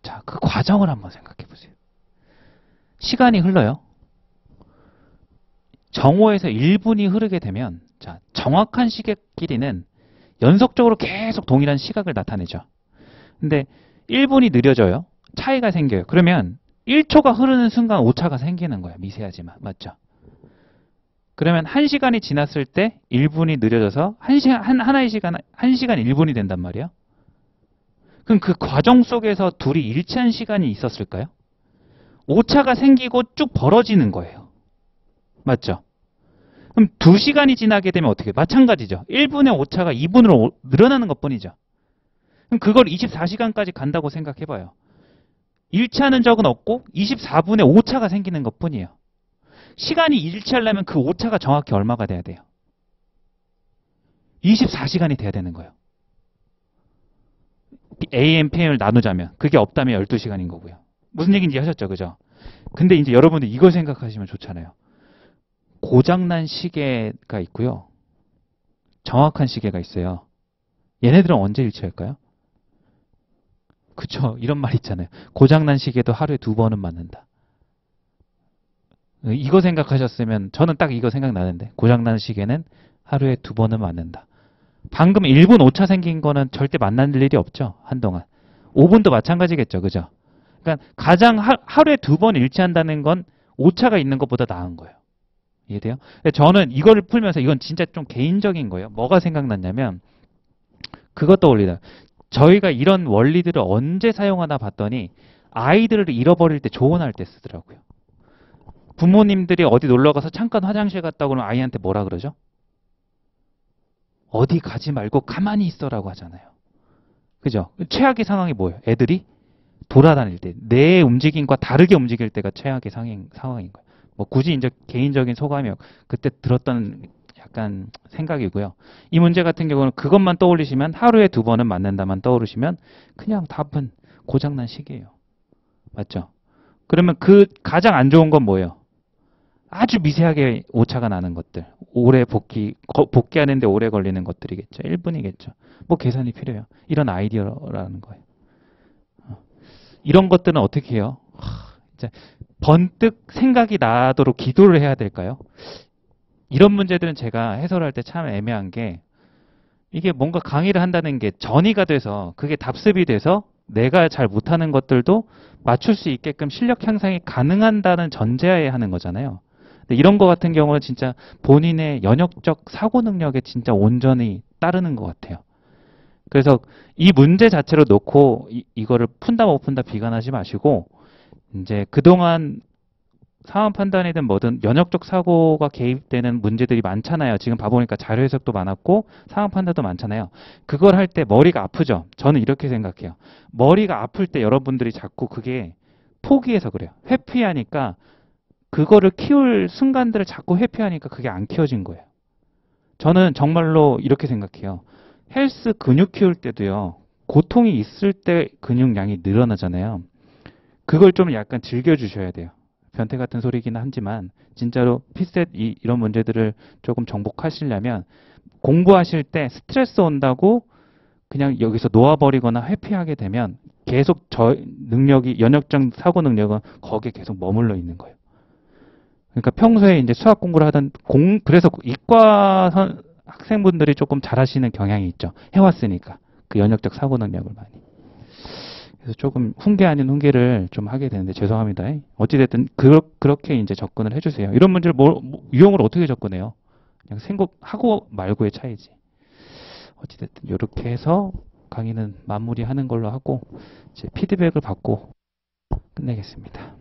자, 그 과정을 한번 생각해 보세요. 시간이 흘러요. 정오에서 1분이 흐르게 되면 자, 정확한 시계 길이는 연속적으로 계속 동일한 시각을 나타내죠. 근데 1분이 느려져요. 차이가 생겨요. 그러면 1초가 흐르는 순간 오차가 생기는 거예요. 미세하지만. 맞죠? 그러면 1시간이 지났을 때 1분이 느려져서 1시간 1분이 된단 말이에요. 그럼 그 과정 속에서 둘이 일치한 시간이 있었을까요? 오차가 생기고 쭉 벌어지는 거예요. 맞죠? 그럼 2시간이 지나게 되면 어떻게 해요? 마찬가지죠. 1분의 오차가 2분으로 늘어나는 것뿐이죠. 그럼 그걸 24시간까지 간다고 생각해봐요. 일치하는 적은 없고 24분의 오차가 생기는 것뿐이에요. 시간이 일치하려면 그 오차가 정확히 얼마가 돼야 돼요? 24시간이 돼야 되는 거예요. AM, PM을 나누자면 그게 없다면 12시간인 거고요. 무슨 얘기인지 하셨죠? 그죠? 근데 이제 여러분들 이걸 생각하시면 좋잖아요. 고장난 시계가 있고요. 정확한 시계가 있어요. 얘네들은 언제 일치할까요? 그쵸? 이런 말 있잖아요. 고장난 시계도 하루에 2번은 맞는다. 이거 생각하셨으면 저는 딱 이거 생각나는데 고장난 시계는 하루에 2번은 맞는다. 방금 1분 오차 생긴 거는 절대 만날 일이 없죠. 한동안. 5분도 마찬가지겠죠. 그죠? 그러니까 가장 하루에 2번 일치한다는 건 오차가 있는 것보다 나은 거예요. 이해돼요? 저는 이거를 풀면서 이건 진짜 좀 개인적인 거예요. 뭐가 생각났냐면 그것 떠올리다. 저희가 이런 원리들을 언제 사용하나 봤더니 아이들을 잃어버릴 때 조언할 때 쓰더라고요. 부모님들이 어디 놀러가서 잠깐 화장실 갔다 오면 아이한테 뭐라 그러죠? 어디 가지 말고 가만히 있어라고 하잖아요. 그죠? 최악의 상황이 뭐예요? 애들이 돌아다닐 때, 내 움직임과 다르게 움직일 때가 최악의 상황인 거예요. 뭐 굳이 이제 개인적인 소감이 그때 들었던 약간 생각이고요. 이 문제 같은 경우는 그것만 떠올리시면 하루에 2번은 맞는다만 떠오르시면 그냥 답은 고장난 시계예요. 맞죠? 그러면 그 가장 안 좋은 건 뭐예요? 아주 미세하게 오차가 나는 것들. 오래 복귀하는데 오래 걸리는 것들이겠죠. 1분이겠죠. 뭐 계산이 필요해요. 이런 아이디어라는 거예요. 이런 것들은 어떻게 해요? 이제 번뜩 생각이 나도록 기도를 해야 될까요? 이런 문제들은 제가 해설할 때 참 애매한 게 이게 뭔가 강의를 한다는 게 전이가 돼서 그게 답습이 돼서 내가 잘 못하는 것들도 맞출 수 있게끔 실력 향상이 가능한다는 전제하에 하는 거잖아요. 근데 이런 거 같은 경우는 진짜 본인의 연역적 사고 능력에 진짜 온전히 따르는 것 같아요. 그래서 이 문제 자체로 놓고 이거를 푼다 못 푼다 비관하지 마시고 이제 그동안 상황 판단이든 뭐든 연역적 사고가 개입되는 문제들이 많잖아요. 지금 봐보니까 자료 해석도 많았고 상황 판단도 많잖아요. 그걸 할 때 머리가 아프죠. 저는 이렇게 생각해요. 머리가 아플 때 여러분들이 자꾸 그게 포기해서 그래요. 회피하니까 그거를 키울 순간들을 자꾸 회피하니까 그게 안 키워진 거예요. 저는 정말로 이렇게 생각해요. 헬스 근육 키울 때도요. 고통이 있을 때 근육량이 늘어나잖아요. 그걸 좀 약간 즐겨주셔야 돼요. 변태 같은 소리긴 하지만 진짜로 피셋 이런 문제들을 조금 정복하시려면 공부하실 때 스트레스 온다고 그냥 여기서 놓아버리거나 회피하게 되면 계속 능력이 연역적 사고 능력은 거기에 계속 머물러 있는 거예요. 그러니까 평소에 이제 수학 공부를 하던 그래서 이과 학생분들이 조금 잘하시는 경향이 있죠. 해왔으니까 그 연역적 사고 능력을 많이. 그래서 조금 훈계 아닌 훈계를 좀 하게 되는데 죄송합니다. 어찌됐든 그렇게 이제 접근을 해주세요. 이런 문제를 유형으로 어떻게 접근해요? 그냥 생각하고 말고의 차이지. 어찌됐든 이렇게 해서 강의는 마무리하는 걸로 하고 이제 피드백을 받고 끝내겠습니다.